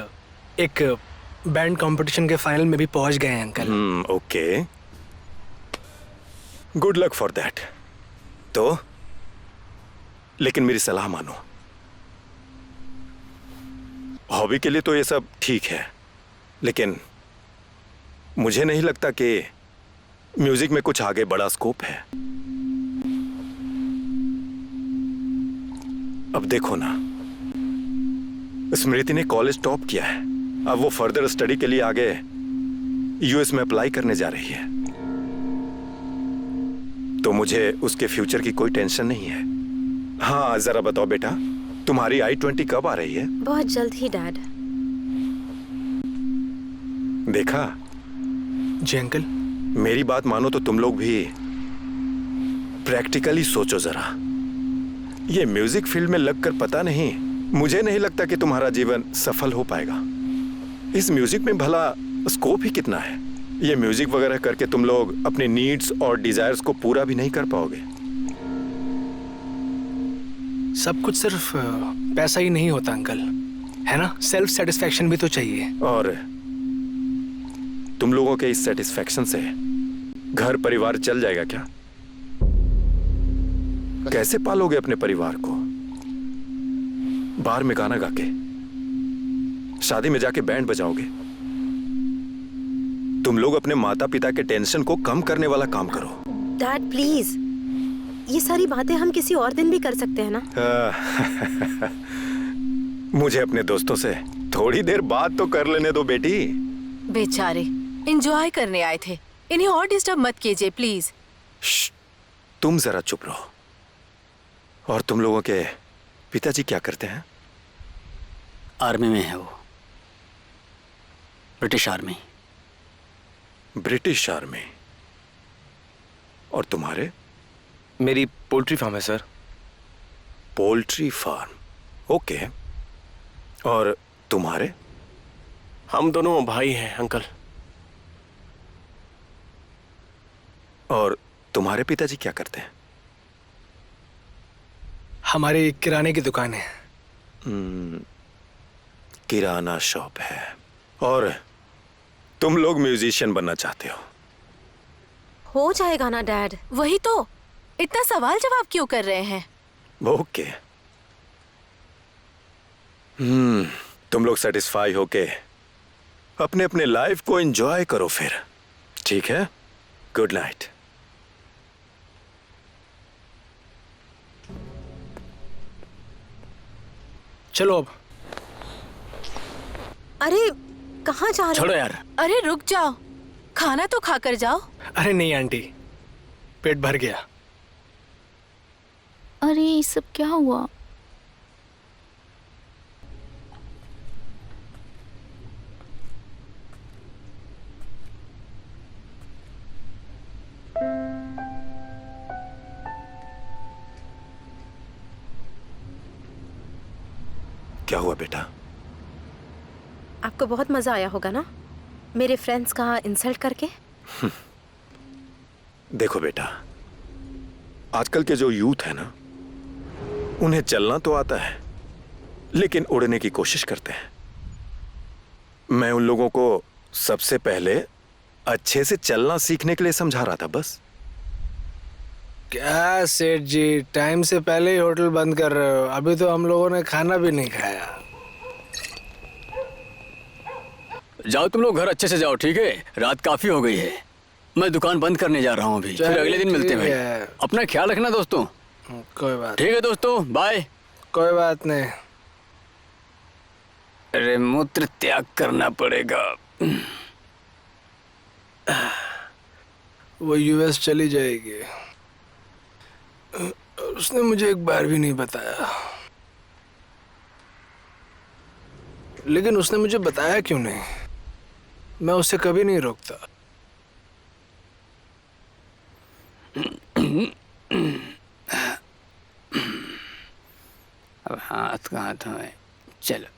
[SPEAKER 1] बैंड कंपटीशन के फाइनल में भी पहुंच गए हैं uncle.
[SPEAKER 3] Okay, good luck for that. तो लेकिन मेरी सलाह मानो, हॉबी के लिए तो ये सब ठीक है, लेकिन मुझे नहीं लगता कि म्यूजिक में कुछ आगे बड़ा स्कोप है। अब देखो ना, स्मृति ने कॉलेज टॉप किया है, अब वो फर्दर स्टडी के लिए आगे यूएस में अप्लाई करने जा रही है, तो मुझे उसके फ्यूचर की कोई टेंशन नहीं है। हाँ जरा बताओ बेटा, तुम्हारी I-20 कब आ रही है?
[SPEAKER 2] बहुत जल्द ही डैड।
[SPEAKER 3] देखा,
[SPEAKER 1] जी अंकल।
[SPEAKER 3] मेरी बात मानो तो तुम लोग भी प्रैक्टिकली सोचो जरा। ये म्यूजिक फील्ड में लगकर पता नहीं, मुझे नहीं लगता कि तुम्हारा जीवन सफल हो पाएगा। इस म्यूजिक में भला स्कोप ही कितना है? ये म्यूजिक वगैरह करके तुम लोग अपने नीड्स और डिजायर्स को पूरा भी नहीं कर पाओगे।
[SPEAKER 1] सब कुछ सिर्फ पैसा ही नहीं होता अंकल, है ना? सेल्फ सेटिस्फैक्शन भी तो चाहिए।
[SPEAKER 3] और तुम लोगों के इस सेटिस्फैक्शन से घर परिवार चल जाएगा क्या? कैसे पालोगे अपने परिवार को? बार में गाना गा के, शादी में जाके बैंड बजाओगे? तुम लोग अपने माता पिता के टेंशन को कम करने वाला काम करो।
[SPEAKER 2] डैड प्लीज, ये सारी बातें हम किसी और दिन भी कर सकते हैं ना?
[SPEAKER 3] मुझे अपने दोस्तों से थोड़ी देर बात तो कर लेने दो बेटी।
[SPEAKER 8] बेचारे एंजॉय करने आए थे, इन्हें और डिस्टर्ब मत कीजिए प्लीज।
[SPEAKER 3] तुम जरा चुप रहो। और तुम लोगों के पिताजी क्या करते हैं?
[SPEAKER 4] आर्मी में है वो, ब्रिटिश आर्मी।
[SPEAKER 3] British army. और तुम्हारे?
[SPEAKER 9] मेरी पोल्ट्री फार्म है सर।
[SPEAKER 3] Poultry farm, okay. और तुम्हारे?
[SPEAKER 7] हम दोनों भाई हैं अंकल।
[SPEAKER 3] और तुम्हारे पिताजी क्या करते हैं?
[SPEAKER 1] हमारी किराने की दुकान है।
[SPEAKER 3] किराना शॉप है। और तुम लोग म्यूजिशियन बनना चाहते
[SPEAKER 2] हो जाएगा ना डैड?
[SPEAKER 8] वही तो, इतना सवाल जवाब क्यों कर रहे हैं?
[SPEAKER 3] ओके। तुम लोग सेटिस्फाई होके अपने अपने लाइफ को एंजॉय करो फिर, ठीक है? Good night.
[SPEAKER 1] चलो अब।
[SPEAKER 2] अरे कहाँ जा रहे?
[SPEAKER 4] छोड़ो यार।
[SPEAKER 8] अरे रुक जाओ, खाना तो खाकर जाओ।
[SPEAKER 1] अरे नहीं आंटी, पेट भर गया।
[SPEAKER 6] अरे ये सब क्या हुआ?
[SPEAKER 3] क्या हुआ बेटा?
[SPEAKER 2] आपको बहुत मजा आया होगा ना मेरे फ्रेंड्स का इंसल्ट करके।
[SPEAKER 3] देखो बेटा, आजकल के जो यूथ है ना, उन्हें चलना तो आता है लेकिन उड़ने की कोशिश करते हैं। मैं उन लोगों को सबसे पहले अच्छे से चलना सीखने के लिए समझा रहा था बस।
[SPEAKER 1] क्या सेठ जी, टाइम से पहले ही होटल बंद कर रहे हो? अभी तो हम लोगों ने खाना भी नहीं खाया।
[SPEAKER 4] जाओ तुम लोग घर अच्छे से जाओ, ठीक है? रात काफी हो गई है। मैं दुकान बंद करने जा रहा हूँ अभी, फिर अगले दिन मिलते हैं भाई। अपना ख्याल रखना दोस्तों।
[SPEAKER 1] कोई बात।
[SPEAKER 4] ठीक है दोस्तों, बाय।
[SPEAKER 1] कोई बात नहीं।
[SPEAKER 4] अरे मूत्र त्याग करना पड़ेगा।
[SPEAKER 1] वो यूएस चली जाएगी। उसने मुझे एक बार भी नहीं बताया। लेकिन उसने मुझे बताया क्यों नहीं? मैं उसे कभी नहीं रोकता।
[SPEAKER 4] अब हाथ कहाँ था? चलो।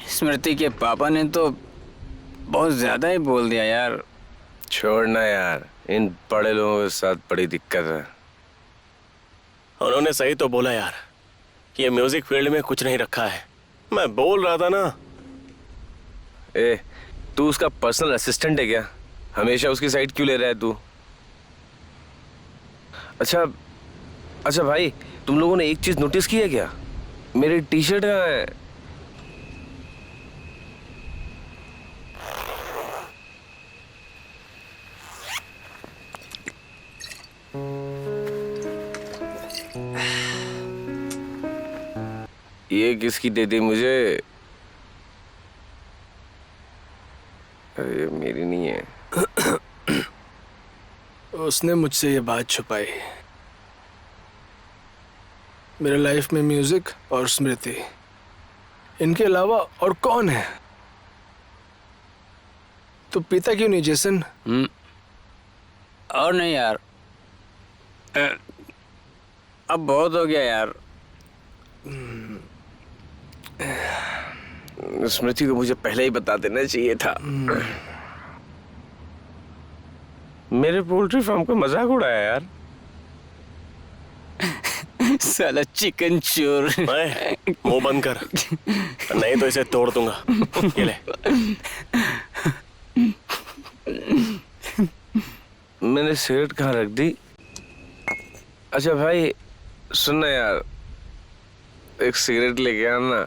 [SPEAKER 4] स्मृति के पापा ने तो बहुत ज्यादा ही बोल दिया यार।
[SPEAKER 9] छोड़ना यार, इन बड़े लोगों के साथ बड़ी दिक्कत है।
[SPEAKER 7] उन्होंने सही तो बोला यार, ये म्यूजिक फील्ड में कुछ नहीं रखा है। मैं बोल रहा था ना।
[SPEAKER 9] ए, तू उसका पर्सनल असिस्टेंट है क्या? हमेशा उसकी साइड क्यों ले रहा है तू? अच्छा भाई, तुम लोगों ने एक चीज नोटिस की है क्या? मेरी टी शर्ट कहाँ है? ये किसकी दे दी मुझे? अरे मेरी नहीं है।
[SPEAKER 1] उसने मुझसे ये बात छुपाई। मेरे लाइफ में म्यूजिक और स्मृति, इनके अलावा और कौन है? तो पीता क्यों नहीं जेसन?
[SPEAKER 4] और नहीं यार, अब बहुत हो गया यार।
[SPEAKER 9] स्मृति को मुझे पहले ही बता देना चाहिए था। मेरे पोल्ट्री फार्म का मजाक उड़ाया यार।
[SPEAKER 4] साला चिकन चोर।
[SPEAKER 7] मुंह बंद कर, नहीं तो इसे तोड़ दूंगा। ये ले।
[SPEAKER 9] मैंने सिगरेट कहाँ रख दी? अच्छा भाई सुनना यार, एक सिगरेट लेके आना।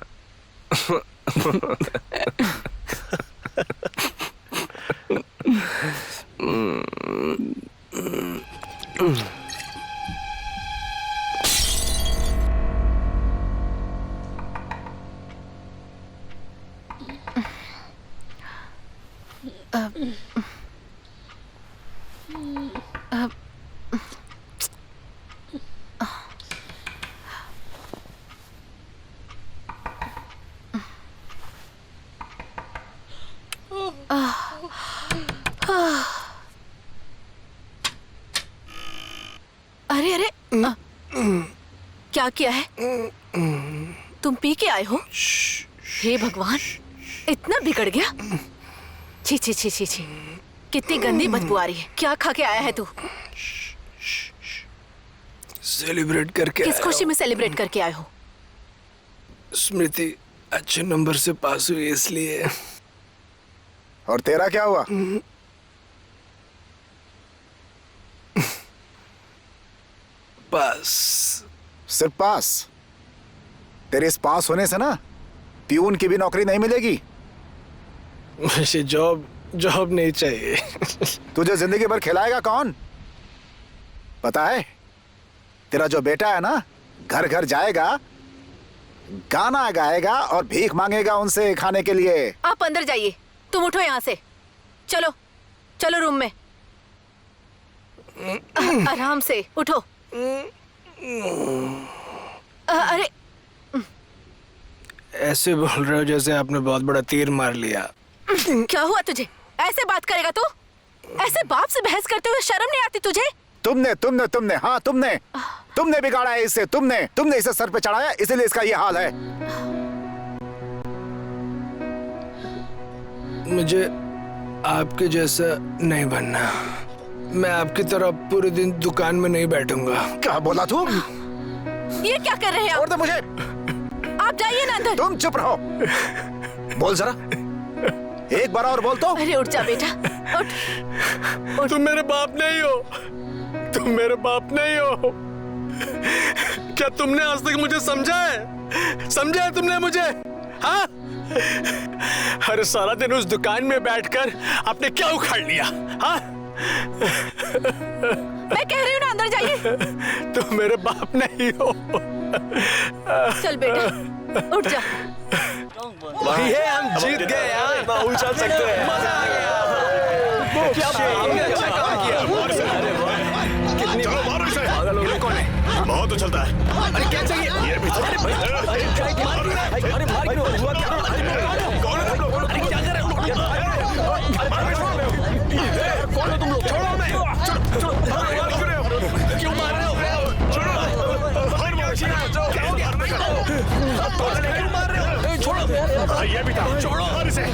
[SPEAKER 8] अरे अरे, क्या किया है? तुम पी के आए हो? हे भगवान, इतना बिगड़ गया? छी छी छी छी छी, कितनी गंदी बदबू आ रही है। क्या खा के आया है तू?
[SPEAKER 1] सेलिब्रेट करके
[SPEAKER 8] किस खुशी में सेलिब्रेट करके आए हो?
[SPEAKER 1] स्मृति अच्छे नंबर से पास हुई इसलिए।
[SPEAKER 5] और तेरा क्या हुआ?
[SPEAKER 1] पास।
[SPEAKER 5] सिर्फ पास? तेरे इस पास होने से ना प्यून की भी नौकरी नहीं मिलेगी।
[SPEAKER 1] वैसे जॉब नहीं चाहिए।
[SPEAKER 5] तुझे जिंदगी भर खिलाएगा कौन? पता है, तेरा जो बेटा है ना, घर घर जाएगा, गाना गाएगा और भीख मांगेगा उनसे खाने के लिए।
[SPEAKER 8] आप अंदर जाइए, तुम उठो यहाँ से। चलो चलो रूम में। आराम से उठो। अरे
[SPEAKER 1] ऐसे बोल रहे हो जैसे आपने बहुत बड़ा तीर मार लिया।
[SPEAKER 8] क्या हुआ तुझे? ऐसे बात करेगा तू? ऐसे बाप से बहस करते हुए शर्म नहीं आती तुझे?
[SPEAKER 5] तुमने तुमने तुमने हाँ तुमने तुमने बिगाड़ा है इसे। तुमने इसे सर पे चढ़ाया, इसीलिए इसका ये हाल है।
[SPEAKER 1] मुझे आपके जैसा नहीं बनना। मैं आपकी तरह पूरे दिन दुकान में नहीं बैठूंगा।
[SPEAKER 5] क्या बोला तू?
[SPEAKER 8] ये क्या कर रहे हैं
[SPEAKER 5] छोड़ दे मुझे।
[SPEAKER 8] आप जाइए ना अंदर।
[SPEAKER 5] तुम चुप रहो। बोल जरा, एक बार और बोल तो।
[SPEAKER 8] अरे उठ जा बेटा, उठ।
[SPEAKER 1] तुम मेरे बाप नहीं हो, तुम मेरे बाप नहीं हो। क्या तुमने आज तक मुझे समझा है तुमने मुझे? हाँ, हर सारा दिन उस दुकान में बैठकर आपने क्या उखाड़ लिया? हाँ,
[SPEAKER 8] मैं कह रही हूँ ना अंदर जाइए।
[SPEAKER 1] तुम मेरे बाप नहीं हो।
[SPEAKER 8] चल बेटा उठ जा।
[SPEAKER 1] वही है, हम जीत गए यार।
[SPEAKER 7] उछल सकते हैं।
[SPEAKER 1] मजा आ गया। क्या हमने अच्छा काम किया। कितनी
[SPEAKER 7] मारो इसे।
[SPEAKER 1] ये कौन है?
[SPEAKER 7] बहुत उछलता है।
[SPEAKER 1] अरे क्या चाहिए?
[SPEAKER 7] ये भी
[SPEAKER 1] अरे भाई, अरे मार हुआ क्या?
[SPEAKER 7] कौन है तुम लोग?
[SPEAKER 1] अरे क्या कर रहे हो? कौन हो तुम लोग? छोड़ो हमें। क्यों मार रहे हो?
[SPEAKER 7] क्या हो गया?
[SPEAKER 1] क्यों मार रहे हो? छोड़ो।
[SPEAKER 7] ये भी था।
[SPEAKER 1] छोड़ो।
[SPEAKER 7] मार इसे।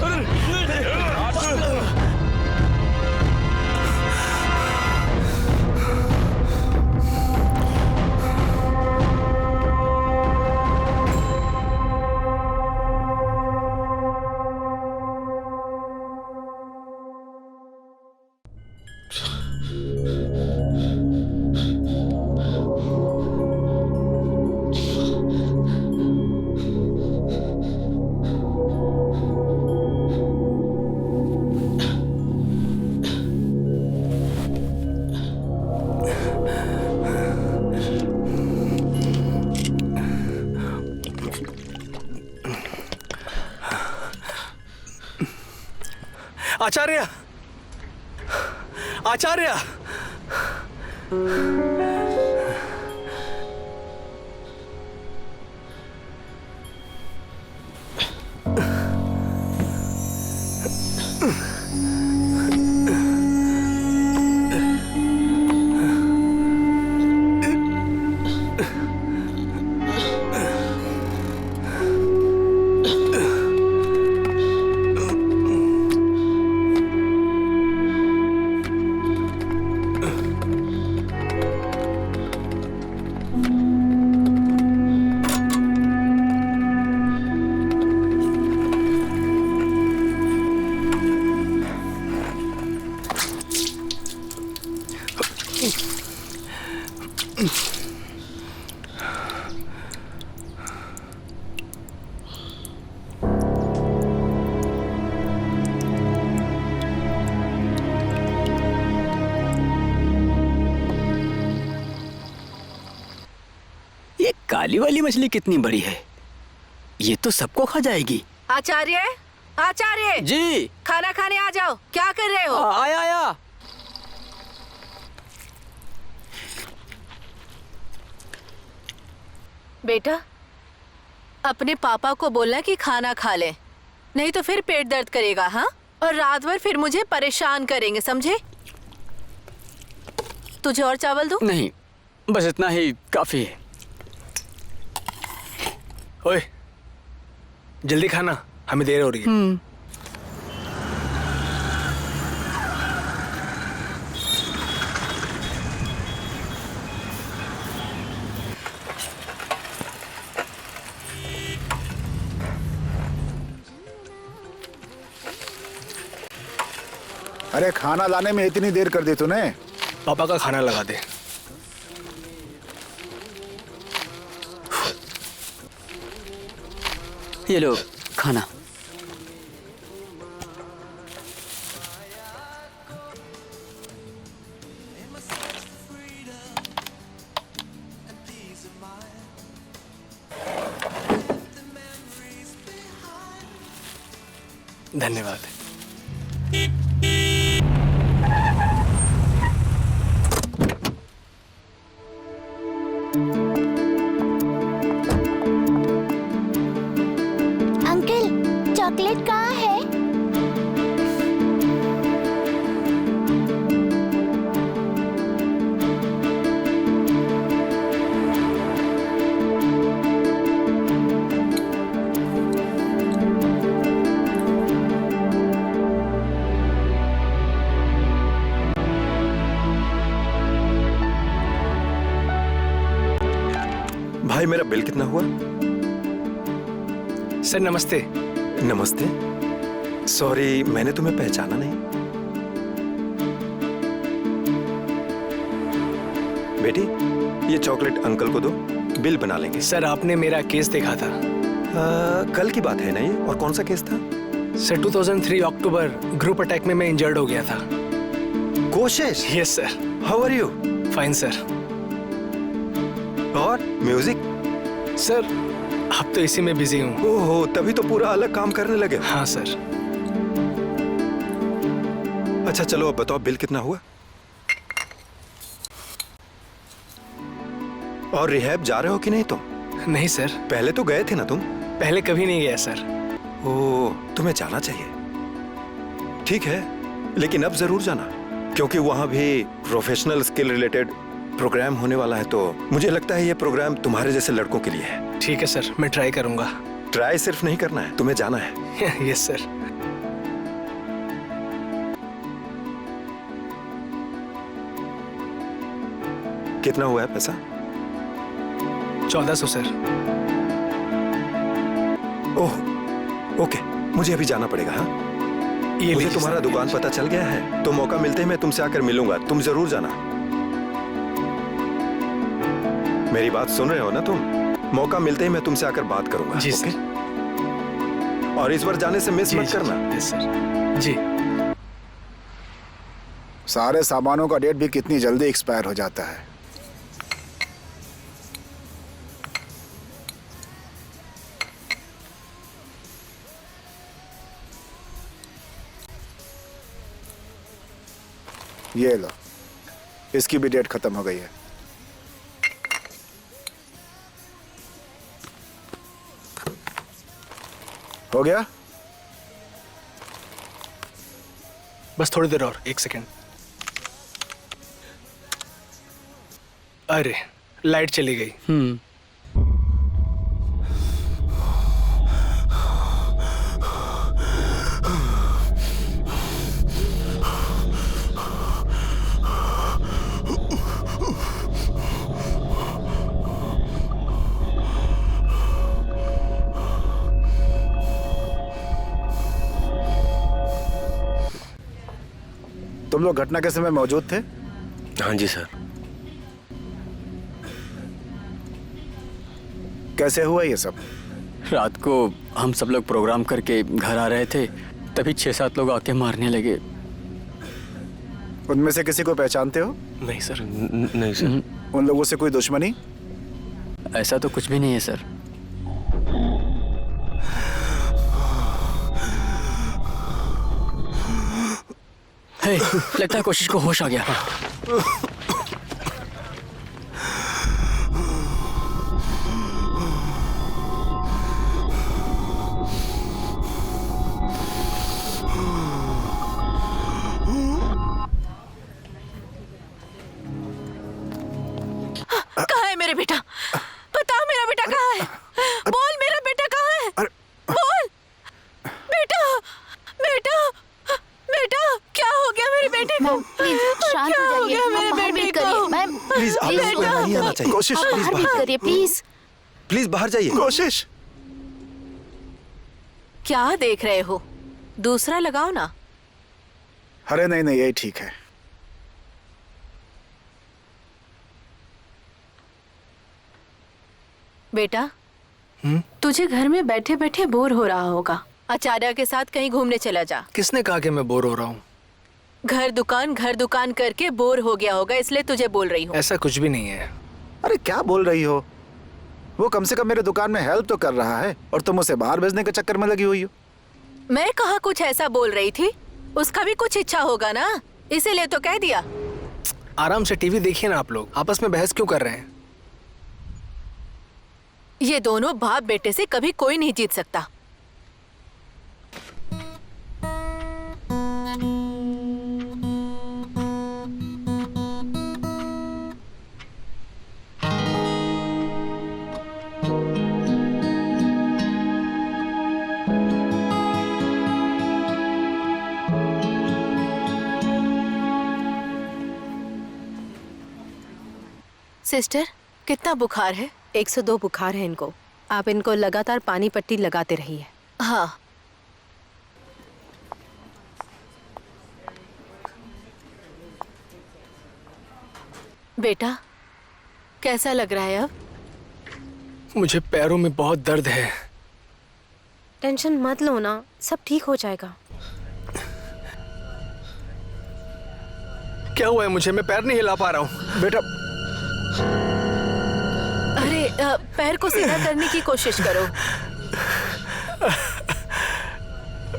[SPEAKER 1] आचार्य, आचार्य,
[SPEAKER 4] ये काली वाली मछली कितनी बड़ी है, ये तो सबको खा जाएगी।
[SPEAKER 8] आचार्य, आचार्य
[SPEAKER 4] जी।
[SPEAKER 8] खाना खाने आ जाओ। क्या कर रहे हो?
[SPEAKER 4] आया आया।
[SPEAKER 8] बेटा अपने पापा को बोलना कि खाना खा ले, नहीं तो फिर पेट दर्द करेगा। हाँ, और रात भर फिर मुझे परेशान करेंगे, समझे? तुझे और चावल दूं?
[SPEAKER 4] नहीं, बस इतना ही काफी है।
[SPEAKER 1] ओए, जल्दी खाना, हमें देर हो रही है।
[SPEAKER 5] अरे खाना लाने में इतनी देर कर दी तूने।
[SPEAKER 1] पापा का खाना लगा दे।
[SPEAKER 4] ये लो खाना।
[SPEAKER 1] धन्यवाद।
[SPEAKER 6] अंकल चॉकलेट कहाँ है?
[SPEAKER 3] भाई मेरा बिल कितना हुआ?
[SPEAKER 10] सर नमस्ते।
[SPEAKER 3] नमस्ते। सॉरी, मैंने तुम्हें पहचाना नहीं। बेटी, ये चॉकलेट अंकल को दो, बिल बना लेंगे।
[SPEAKER 10] सर आपने मेरा केस देखा था।
[SPEAKER 3] कल की बात है ना ये? और कौन सा केस था?
[SPEAKER 10] सर 2003 अक्टूबर ग्रुप अटैक में मैं इंजर्ड हो गया था।
[SPEAKER 3] कोशिश।
[SPEAKER 10] Yes sir.
[SPEAKER 3] How are you?
[SPEAKER 10] Fine sir.
[SPEAKER 3] और म्यूजिक?
[SPEAKER 10] सर अब तो इसी में बिजी हूँ।
[SPEAKER 3] ओहो, तभी तो पूरा अलग काम करने लगे।
[SPEAKER 10] हाँ सर।
[SPEAKER 3] अच्छा चलो अब बताओ बिल कितना हुआ? और रिहैब जा रहे हो कि नहीं तुम?
[SPEAKER 10] नहीं सर।
[SPEAKER 3] पहले तो गए थे ना तुम?
[SPEAKER 10] पहले कभी नहीं गया सर।
[SPEAKER 3] ओह, तुम्हें जाना चाहिए। ठीक है, लेकिन अब जरूर जाना, क्योंकि वहां भी प्रोफेशनल स्किल रिलेटेड प्रोग्राम होने वाला है। तो मुझे लगता है ये प्रोग्राम तुम्हारे जैसे लड़कों के लिए है।
[SPEAKER 10] ठीक है सर, मैं ट्राई करूंगा।
[SPEAKER 3] ट्राई सिर्फ नहीं करना है, तुम्हें जाना है।
[SPEAKER 10] Yes sir.
[SPEAKER 3] कितना हुआ है पैसा?
[SPEAKER 10] 1400 सर।
[SPEAKER 3] ओह ओके, मुझे अभी जाना पड़ेगा। हाँ,
[SPEAKER 10] ये
[SPEAKER 3] मुझे तुम्हारा दुकान पता चल गया है, तो मौका मिलते ही मैं तुमसे आकर मिलूंगा। तुम जरूर जाना। मेरी बात सुन रहे हो ना तुम? मौका मिलते ही मैं तुमसे आकर बात करूंगा।
[SPEAKER 10] जी सर।
[SPEAKER 3] और इस बार जाने से मिस मत करना।
[SPEAKER 10] Yes sir. जी।
[SPEAKER 5] सारे सामानों का डेट भी कितनी जल्दी एक्सपायर हो जाता है। ये लो, इसकी भी डेट खत्म हो गई है। हो गया?
[SPEAKER 10] बस थोड़ी देर और, 1 सेकेंड। अरे लाइट चली गई।
[SPEAKER 5] तुम लोग घटना के समय मौजूद थे?
[SPEAKER 9] हाँ जी सर।
[SPEAKER 5] कैसे हुआ ये सब?
[SPEAKER 4] रात को हम सब लोग प्रोग्राम करके घर आ रहे थे, तभी 6-7 लोग आके मारने लगे।
[SPEAKER 5] उनमें से किसी को पहचानते हो?
[SPEAKER 9] नहीं सर। नहीं सर।
[SPEAKER 5] उन लोगों से कोई दुश्मनी?
[SPEAKER 4] ऐसा तो कुछ भी नहीं है सर। हे, लगता है कोशिश को होश आ गया।
[SPEAKER 8] कहाँ है मेरा बेटा? बताओ मेरा बेटा कहाँ है? बोल मेरा बेटा कहाँ है? बोल बेटा, बेटा, बेटा, क्या हो गया मेरे बेटे को?
[SPEAKER 6] प्लीज शांत
[SPEAKER 8] क्या
[SPEAKER 6] हो
[SPEAKER 8] हो
[SPEAKER 6] जाइए।
[SPEAKER 8] गया मेरे
[SPEAKER 6] बाहर
[SPEAKER 8] बेटे
[SPEAKER 6] वेट
[SPEAKER 8] को?
[SPEAKER 6] करिए मैम।
[SPEAKER 3] प्लीज आप लोगों को यहाँ नहीं आना चाहिए।
[SPEAKER 5] कोशिश,
[SPEAKER 6] आप
[SPEAKER 5] प्लीज
[SPEAKER 6] बाहर वेट
[SPEAKER 5] बाहर।
[SPEAKER 6] करिए प्लीज।
[SPEAKER 3] प्लीज बाहर जाइए।
[SPEAKER 5] कोशिश।
[SPEAKER 8] क्या देख रहे हो? दूसरा लगाओ ना।
[SPEAKER 5] अरे नहीं नहीं, यही ठीक है।
[SPEAKER 8] बेटा, तुझे घर में बैठे बैठे बोर हो रहा होगा। आचार्य के साथ कहीं घूमने चला जा।
[SPEAKER 10] किसने कहा कि मैं बोर हो रहा हूँ?
[SPEAKER 8] घर दुकान करके बोर हो गया होगा, इसलिए तुझे बोल रही हूँ।
[SPEAKER 10] ऐसा कुछ भी नहीं है।
[SPEAKER 5] अरे क्या बोल रही हो? वो कम से कम मेरे दुकान में हेल्प तो कर रहा है, और तुम उसे बाहर भेजने के चक्कर में लगी हुई हो।
[SPEAKER 8] मैं कहाँ कुछ ऐसा बोल रही थी? उसका भी कुछ इच्छा होगा ना, इसीलिए तो कह दिया।
[SPEAKER 10] आराम से टीवी देखिए ना। आप लोग आपस में बहस क्यों कर रहे हैं?
[SPEAKER 8] ये दोनों बाप बेटे से कभी कोई नहीं जीत सकता। सिस्टर, कितना बुखार है?
[SPEAKER 2] 102 बुखार है इनको। आप इनको लगातार पानी पट्टी लगाते रहिए।
[SPEAKER 8] हाँ। बेटा कैसा लग रहा है अब?
[SPEAKER 10] मुझे पैरों में बहुत दर्द है।
[SPEAKER 2] टेंशन मत लो ना, सब ठीक हो जाएगा।
[SPEAKER 10] क्या हुआ है मुझे? मैं पैर नहीं हिला पा रहा हूँ।
[SPEAKER 5] बेटा
[SPEAKER 8] अरे पैर को सीधा करने की कोशिश करो।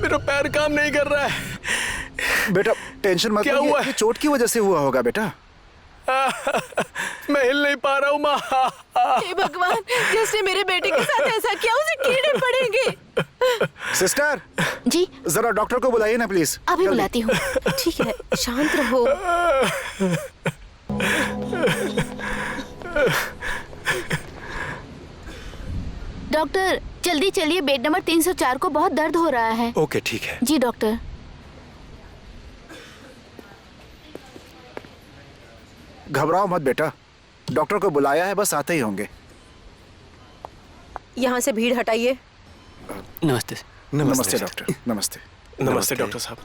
[SPEAKER 10] मेरा पैर काम नहीं कर रहा है।
[SPEAKER 5] बेटा टेंशन मत
[SPEAKER 10] क्या
[SPEAKER 5] लो,
[SPEAKER 10] हुआ
[SPEAKER 5] ये
[SPEAKER 10] है?
[SPEAKER 5] चोट की वजह से हुआ होगा बेटा।
[SPEAKER 10] मैं हिल नहीं पा रहा हूँ माँ।
[SPEAKER 8] हे भगवान, जिसने मेरे बेटे के साथ ऐसा किया उसे कीड़े पड़ेंगे।
[SPEAKER 5] सिस्टर
[SPEAKER 6] जी
[SPEAKER 5] जरा डॉक्टर को बुलाइए ना प्लीज।
[SPEAKER 6] अभी बुलाती हूँ।
[SPEAKER 2] ठीक है, शांत रहो।
[SPEAKER 6] डॉक्टर जल्दी चलिए, बेड नंबर 304 को बहुत दर्द हो रहा है।
[SPEAKER 3] ओके ठीक है।
[SPEAKER 6] जी डॉक्टर।
[SPEAKER 5] घबराओ मत बेटा, डॉक्टर को बुलाया है, बस आते ही होंगे।
[SPEAKER 2] यहाँ से भीड़ हटाइए।
[SPEAKER 4] नमस्ते।
[SPEAKER 5] नमस्ते डॉक्टर। नमस्ते।
[SPEAKER 7] नमस्ते डॉक्टर साहब।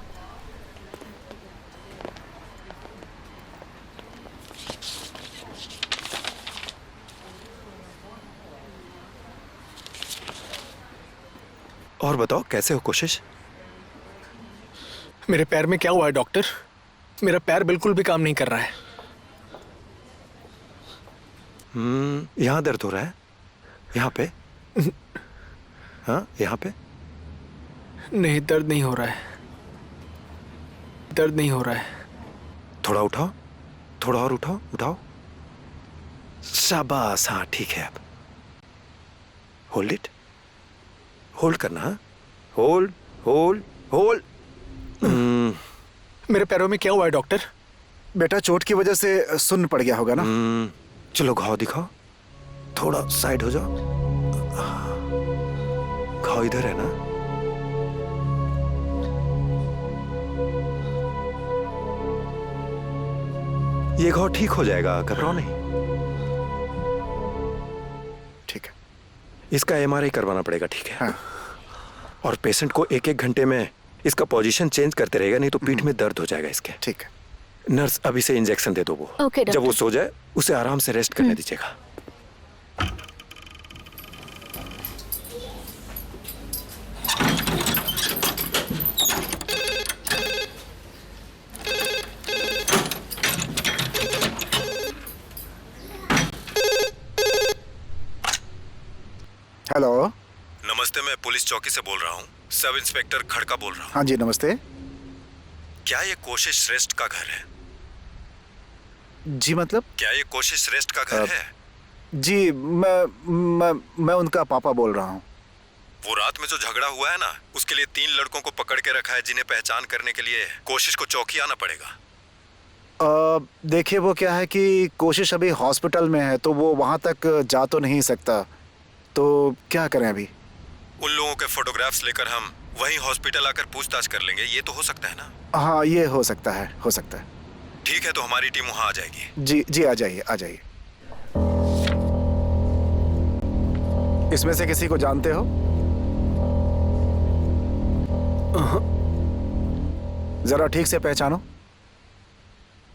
[SPEAKER 3] और बताओ कैसे हो कोशिश?
[SPEAKER 10] मेरे पैर में क्या हुआ है डॉक्टर? मेरा पैर बिल्कुल भी काम नहीं कर रहा है।
[SPEAKER 3] यहाँ दर्द हो रहा है? यहाँ पे? हाँ यहाँ पे?
[SPEAKER 10] नहीं, दर्द नहीं हो रहा है। दर्द नहीं हो रहा है।
[SPEAKER 3] थोड़ा उठाओ, थोड़ा और उठाओ, उठाओ। शाबाश, हाँ ठीक है। अब होल्ड इट, होल्ड करना। हाँ होल्ड होल्ड होल्ड।
[SPEAKER 10] मेरे पैरों में क्या हुआ है डॉक्टर?
[SPEAKER 5] बेटा चोट की वजह से सुन्न पड़ गया होगा ना।
[SPEAKER 3] चलो घाव दिखाओ, थोड़ा साइड हो जाओ। घाव इधर है ना? ये घाव ठीक हो जाएगा, घबराओ नहीं।
[SPEAKER 5] ठीक है।
[SPEAKER 3] इसका एमआरआई करवाना पड़ेगा, ठीक है?
[SPEAKER 5] हाँ।
[SPEAKER 3] और पेशेंट को 1-1 घंटे में इसका पोजीशन चेंज करते रहेगा, नहीं तो पीठ में दर्द हो जाएगा इसके।
[SPEAKER 5] ठीक है।
[SPEAKER 3] नर्स अभी से इंजेक्शन दे दो वो।
[SPEAKER 6] ओके
[SPEAKER 3] जब वो
[SPEAKER 6] डॉक्टर।
[SPEAKER 3] सो जाए उसे आराम से रेस्ट करने दीजिएगा।
[SPEAKER 5] हेलो।
[SPEAKER 3] नमस्ते, मैं पुलिस चौकी से बोल रहा हूँ। सब इंस्पेक्टर खड़का बोल रहा हूँ।
[SPEAKER 5] हाँ जी नमस्ते।
[SPEAKER 3] क्या ये कोशिश श्रेष्ठ का घर है?
[SPEAKER 5] जी मतलब?
[SPEAKER 3] क्या ये कोशिश श्रेष्ठ का घर है?
[SPEAKER 5] जी मैं उनका पापा बोल रहा हूँ।
[SPEAKER 3] वो रात में जो झगड़ा हुआ है ना, उसके लिए 3 लड़कों को पकड़ के रखा है, जिन्हें पहचान करने के लिए कोशिश को चौकी आना पड़ेगा।
[SPEAKER 5] देखिए वो क्या है कि कोशिश अभी हॉस्पिटल में है, तो वो वहाँ तक जा तो नहीं सकता, तो क्या करें अभी?
[SPEAKER 3] उन लोगों के फोटोग्राफ्स लेकर हम वहीं हॉस्पिटल आकर पूछताछ कर लेंगे, ये तो हो सकता है ना?
[SPEAKER 5] हाँ ये हो सकता है, हो सकता है।
[SPEAKER 3] ठीक है, तो हमारी टीम वहाँ आ जाएगी।
[SPEAKER 5] जी जी आ जाइए, आ जाइए। इसमें से किसी को जानते हो? जरा ठीक से पहचानो।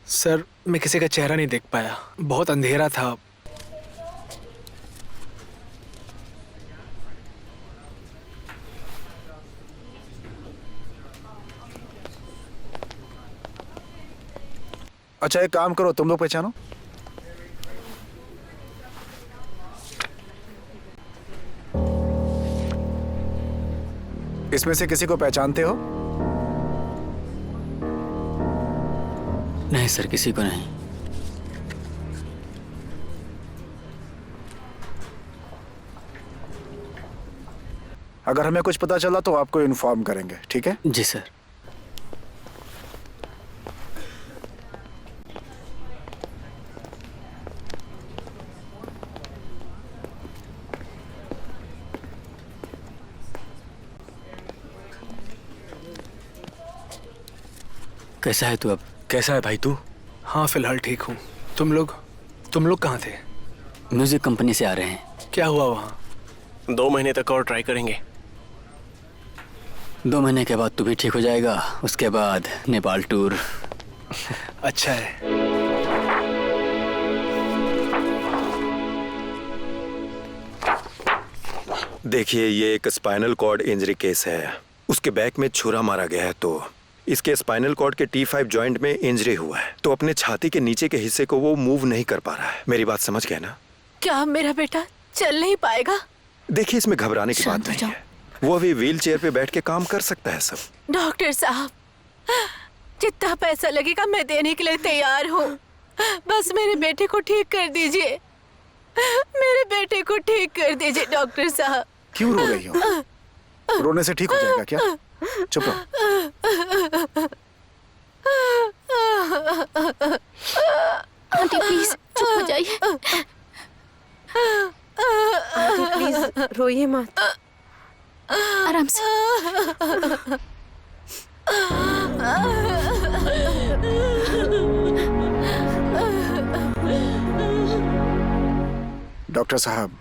[SPEAKER 10] सर मैं किसी का चेहरा नहीं देख पाया, बहुत अंधेरा था।
[SPEAKER 5] अच्छा एक काम करो, तुम लोग पहचानो। इसमें से किसी को पहचानते हो?
[SPEAKER 4] नहीं सर, किसी को नहीं।
[SPEAKER 5] अगर हमें कुछ पता चला तो आपको इन्फॉर्म करेंगे, ठीक है?
[SPEAKER 4] जी सर। कैसा है तू अब?
[SPEAKER 10] कैसा है भाई तू? हाँ फिलहाल ठीक हूँ। तुम लोग कहाँ थे?
[SPEAKER 4] म्यूजिक कंपनी से आ रहे हैं।
[SPEAKER 10] क्या हुआ वहाँ?
[SPEAKER 7] 2 महीने तक और ट्राई करेंगे।
[SPEAKER 4] 2 महीने के बाद तू भी ठीक हो जाएगा, उसके बाद नेपाल टूर।
[SPEAKER 10] अच्छा है।
[SPEAKER 3] देखिए, ये एक स्पाइनल कॉर्ड इंजरी केस है। उसके बैक में छुरा मारा गया है, तो इसके स्पाइनल कॉर्ड के T5 जॉइंट में इंजरी हुआ है, तो अपने छाती के नीचे के हिस्से को वो मूव नहीं कर पा रहा है। मेरी बात समझ गए ना?
[SPEAKER 8] क्या मेरा बेटा चल नहीं पाएगा?
[SPEAKER 3] देखिए, इसमें घबराने की बात नहीं है। वो अभी व्हील चेयर पे बैठ के काम कर सकता है सब।
[SPEAKER 8] डॉक्टर साहब, जितना पैसा लगेगा मैं देने के लिए तैयार हूँ। बस मेरे बेटे को ठीक कर दीजिए, मेरे बेटे को ठीक कर दीजिए डॉक्टर साहब।
[SPEAKER 5] क्यों रो रही हो? रोने से ठीक हो जाएगा क्या? चुप रहो।
[SPEAKER 6] आंटी प्लीज चुप हो जाइए।
[SPEAKER 2] आंटी प्लीज रोइए मत।
[SPEAKER 6] आराम से।
[SPEAKER 5] डॉक्टर साहब,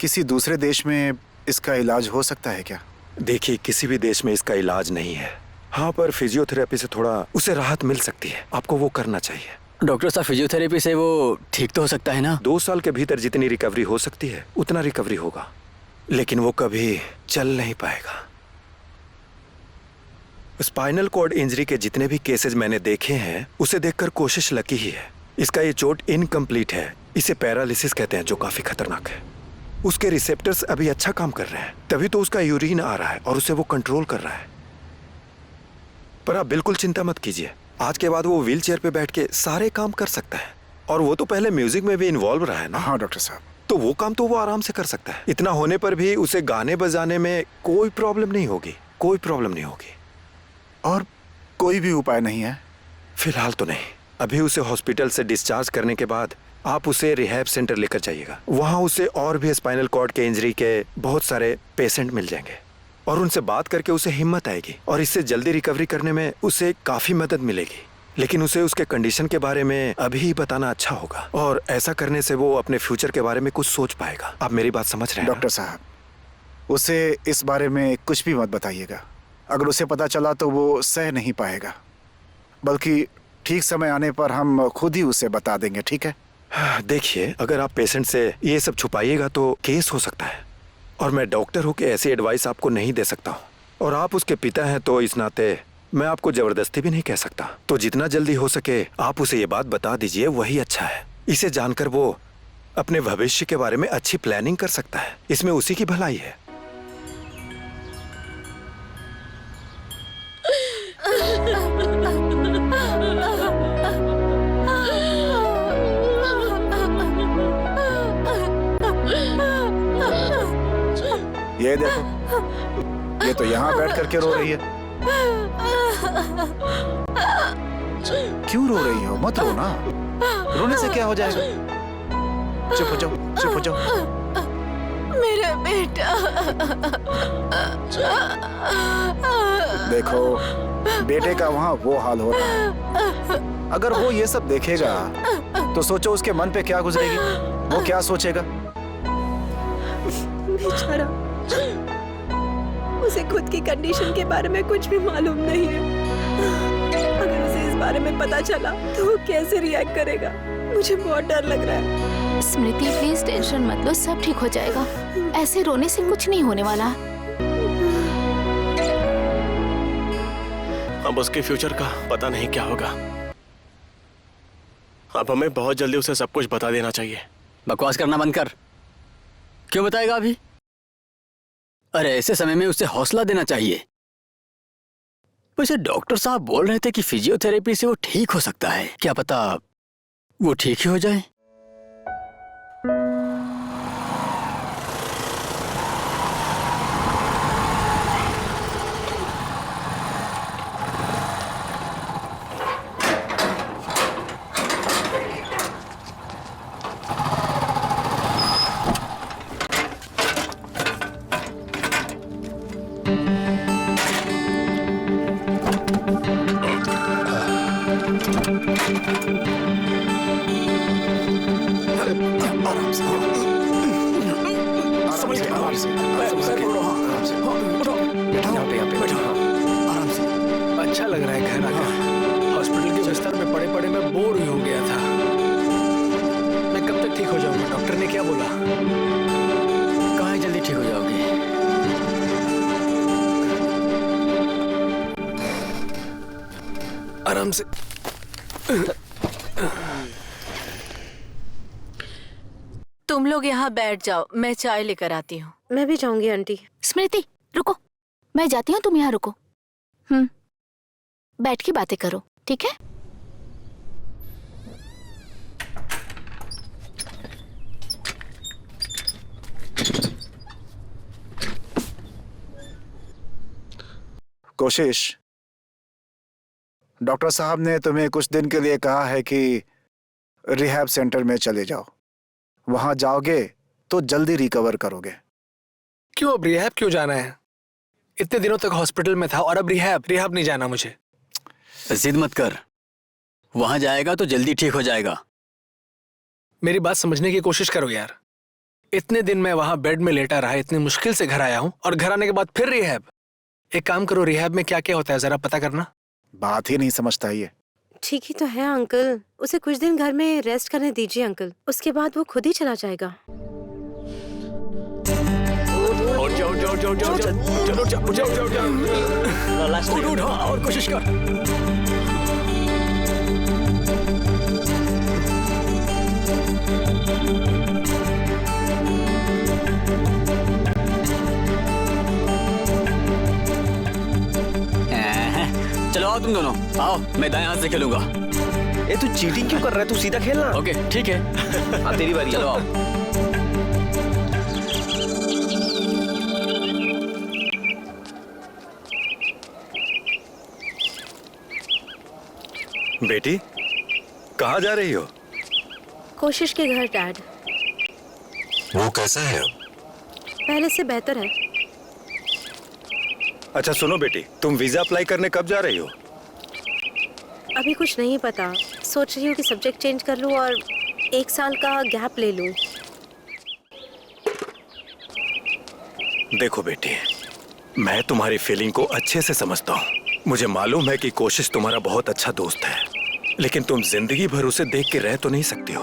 [SPEAKER 5] किसी दूसरे देश में इसका इलाज हो सकता है क्या?
[SPEAKER 3] देखिए, किसी भी देश में इसका इलाज नहीं है। हाँ, पर फिजियोथेरेपी से थोड़ा उसे राहत मिल सकती है। आपको वो करना चाहिए।
[SPEAKER 4] डॉक्टर साहब, फिजियोथेरेपी से वो ठीक तो हो सकता है ना?
[SPEAKER 3] 2 साल के भीतर जितनी रिकवरी हो सकती है उतना रिकवरी होगा, लेकिन वो कभी चल नहीं पाएगा। स्पाइनल कॉर्ड इंजरी के जितने भी केसेस मैंने देखे हैं, उसे देखकर कोशिश लकी ही है। इसका ये चोट इनकम्प्लीट है, इसे पैरालिसिस कहते हैं, जो काफी खतरनाक है। उसके रिसेप्टर्स अभी अच्छा काम कर रहे हैं, तभी तो उसका यूरिन आ रहा है और उसे वो कंट्रोल कर रहा है। पर आप बिल्कुल चिंता मत कीजिए, आज के बाद वो व्हील चेयर पे बैठ के सारे काम कर सकता है। और वो तो पहले म्यूजिक में भी इन्वॉल्व रहा है ना।
[SPEAKER 5] हाँ डॉक्टर साहब।
[SPEAKER 3] तो वो काम तो वो आराम से कर सकता है। इतना होने पर भी उसे गाने बजाने में कोई प्रॉब्लम नहीं होगी, कोई प्रॉब्लम नहीं होगी।
[SPEAKER 5] और कोई भी उपाय नहीं है?
[SPEAKER 3] फिलहाल तो नहीं। अभी उसे हॉस्पिटल से डिस्चार्ज करने के बाद आप उसे रिहैब सेंटर लेकर जाइएगा। वहाँ उसे और भी स्पाइनल कॉर्ड के इंजरी के बहुत सारे पेशेंट मिल जाएंगे और उनसे बात करके उसे हिम्मत आएगी और इससे जल्दी रिकवरी करने में उसे काफी मदद मिलेगी। लेकिन उसे उसके कंडीशन के बारे में अभी बताना अच्छा होगा, और ऐसा करने से वो अपने फ्यूचर के बारे में कुछ सोच पाएगा। आप मेरी बात समझ रहे हैं?
[SPEAKER 5] डॉक्टर साहब, उसे इस बारे में कुछ भी मत बताइएगा। अगर उसे पता चला तो वो सह नहीं पाएगा, बल्कि ठीक समय आने पर हम खुद ही उसे बता देंगे, ठीक है?
[SPEAKER 3] देखिए, अगर आप पेशेंट से ये सब छुपाइएगा तो केस हो सकता है, और मैं डॉक्टर हूँ कि ऐसी एडवाइस आपको नहीं दे सकता हूँ, और आप उसके पिता हैं तो इस नाते मैं आपको जबरदस्ती भी नहीं कह सकता। तो जितना जल्दी हो सके आप उसे ये बात बता दीजिए, वही अच्छा है। इसे जानकर वो अपने भविष्य के बारे में अच्छी प्लानिंग कर सकता है, इसमें उसी की भलाई है।
[SPEAKER 5] ये देखो, ये तो यहाँ बैठ करके रो रही है। क्यों रो रही हो? मत रो ना, रोने से क्या हो जाएगा? चुप हो जाओ, चुप हो जाओ।
[SPEAKER 8] मेरा बेटा।
[SPEAKER 5] देखो, बेटे का वहाँ वो हाल हो रहा है। अगर वो ये सब देखेगा तो सोचो उसके मन पे क्या गुजरेगी, वो क्या सोचेगा?
[SPEAKER 2] बेचारा, उसे खुद की कंडीशन के बारे में कुछ भी मालूम नहीं है। अगर उसे इस बारे में पता चला तो वो कैसे रिएक्ट करेगा? मुझे बहुत डर लग रहा है।
[SPEAKER 6] स्मृति प्लीज टेंशन मत लो, सब ठीक हो जाएगा। ऐसे रोने से कुछ नहीं होने वाला।
[SPEAKER 7] अब उसके फ्यूचर का पता नहीं क्या होगा। अब हमें बहुत जल्दी उसे सब कुछ बता देना चाहिए।
[SPEAKER 4] बकवास करना बंद कर। क्यों बताएगा अभी? अरे ऐसे समय में उसे हौसला देना चाहिए। वैसे डॉक्टर साहब बोल रहे थे कि फिजियोथेरेपी से वो ठीक हो सकता है, क्या पता वो ठीक ही हो जाए।
[SPEAKER 5] संभल के, आराम से, आराम से। बैठो, यहाँ पे बैठो, आराम से।
[SPEAKER 10] अच्छा लग रहा है घर आकर। हॉस्पिटल के बिस्तर में पड़े पड़े मैं बोर ही हो गया था। मैं कब तक ठीक हो जाऊंगा? डॉक्टर ने क्या बोला?
[SPEAKER 4] कहाँ जल्दी ठीक हो जाओगे?
[SPEAKER 10] आराम से।
[SPEAKER 8] तुम लोग यहाँ बैठ जाओ, मैं चाय लेकर आती हूँ।
[SPEAKER 2] मैं भी जाऊंगी आंटी।
[SPEAKER 6] स्मृति रुको, मैं जाती हूँ, तुम यहाँ रुको। बैठ के बातें करो, ठीक है?
[SPEAKER 5] कोशिश, डॉक्टर साहब ने तुम्हें कुछ दिन के लिए कहा है कि रिहैब सेंटर में चले जाओ। वहां जाओगे तो जल्दी रिकवर करोगे।
[SPEAKER 10] क्यों अब रिहैब क्यों जाना है? इतने दिनों तक हॉस्पिटल में था और अब रिहैब नहीं जाना मुझे।
[SPEAKER 4] जिद मत कर, वहां जाएगा तो जल्दी ठीक हो जाएगा।
[SPEAKER 10] मेरी बात समझने की कोशिश करो यार। इतने दिन मैं वहां बेड में लेटा रहा, इतनी मुश्किल से घर आया हूं और घर आने के बाद फिर रिहैब। एक काम करो, रिहैब में क्या क्या होता है जरा पता करना।
[SPEAKER 5] बात ही नहीं समझता ये।
[SPEAKER 2] ठीक ही तो है अंकल, उसे कुछ दिन घर में रेस्ट करने दीजिए अंकल, उसके बाद वो खुद ही चला जाएगा।
[SPEAKER 4] और कोशिश कर। चलो आओ तुम दोनों, आओ मैं दाएं हाथ से खेलूंगा।
[SPEAKER 9] ए तू चीटिंग क्यों कर रहा है? तू सीधा खेलना।
[SPEAKER 4] ओके ठीक है।
[SPEAKER 9] हाँ तेरी बारी।
[SPEAKER 4] चलो आओ।
[SPEAKER 3] बेटी, कहाँ जा रही हो?
[SPEAKER 2] कोशिश के घर डैड।
[SPEAKER 3] वो कैसा है?
[SPEAKER 2] पहले से बेहतर है।
[SPEAKER 3] अच्छा सुनो बेटी, तुम वीजा अप्लाई करने कब जा रही हो?
[SPEAKER 2] अभी कुछ नहीं पता, सोच रही हूँ कि सब्जेक्ट चेंज कर लूँ और 1 साल का गैप ले लूँ।
[SPEAKER 3] देखो बेटी, मैं तुम्हारी फीलिंग को अच्छे से समझता हूँ। मुझे मालूम है कि कोशिश तुम्हारा बहुत अच्छा दोस्त है, लेकिन तुम जिंदगी भर उसे देख के रह तो नहीं सकती हो।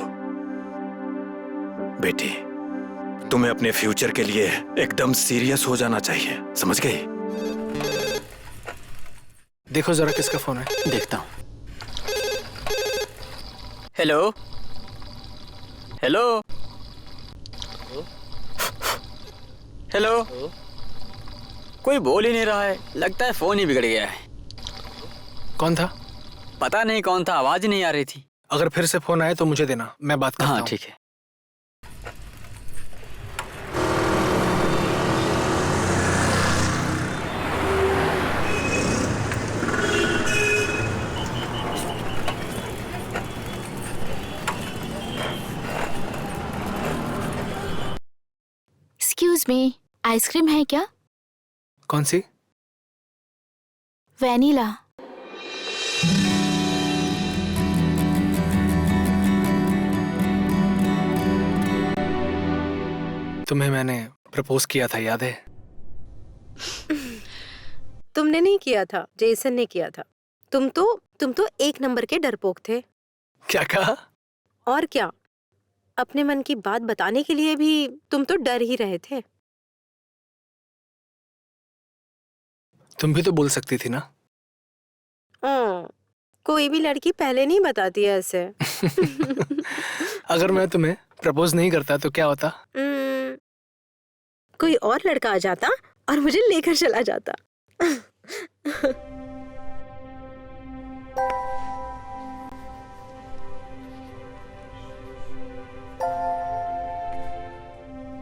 [SPEAKER 3] बेटी, तुम्हें अपने फ्यूचर के लिए एकदम सीरियस हो जाना चाहिए, समझ गई?
[SPEAKER 10] देखो जरा किसका फोन है।
[SPEAKER 4] देखता हूँ। हेलो हेलो हेलो, कोई बोल ही नहीं रहा है, लगता है फोन ही बिगड़ गया है।
[SPEAKER 10] कौन था?
[SPEAKER 4] पता नहीं कौन था, आवाज ही नहीं आ रही थी।
[SPEAKER 10] अगर फिर से फोन आए तो मुझे देना, मैं बात करता हूँ।
[SPEAKER 4] हाँ ठीक है।
[SPEAKER 6] एक्सक्यूज मी, आइसक्रीम है क्या?
[SPEAKER 10] कौन सी?
[SPEAKER 6] वैनिला।
[SPEAKER 10] तुम्हें मैंने प्रपोज किया था, याद है?
[SPEAKER 2] तुमने नहीं किया था, जेसन ने किया था। तुम तो 1 नंबर के डरपोक थे।
[SPEAKER 10] क्या कहा?
[SPEAKER 2] और क्या, अपने मन की बात बताने के लिए भी तुम तो डर ही रहे थे।
[SPEAKER 10] तुम भी तो बोल सकती थी ना।
[SPEAKER 2] कोई भी लड़की पहले नहीं बताती है ऐसे।
[SPEAKER 10] अगर मैं तुम्हें प्रपोज नहीं करता तो क्या होता?
[SPEAKER 2] कोई और लड़का आ जाता और मुझे लेकर चला जाता।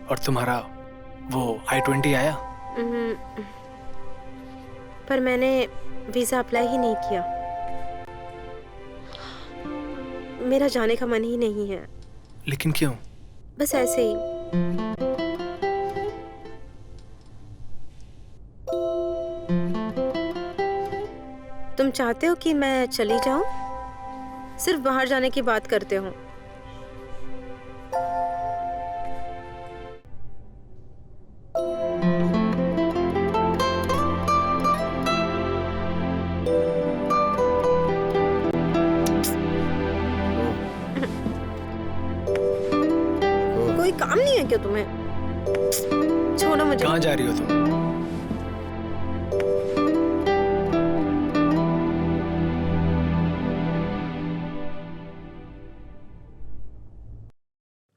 [SPEAKER 10] और तुम्हारा वो I-20 आया?
[SPEAKER 2] पर मैंने वीजा अप्लाई ही नहीं किया। मेरा जाने का मन ही नहीं है।
[SPEAKER 10] लेकिन क्यों?
[SPEAKER 2] बस ऐसे ही। तुम चाहते हो कि मैं चली जाऊं? सिर्फ बाहर जाने की बात करते हो। क्या तुम्हें? छोड़ो मुझे।
[SPEAKER 10] कहाँ जा रही हो तुम?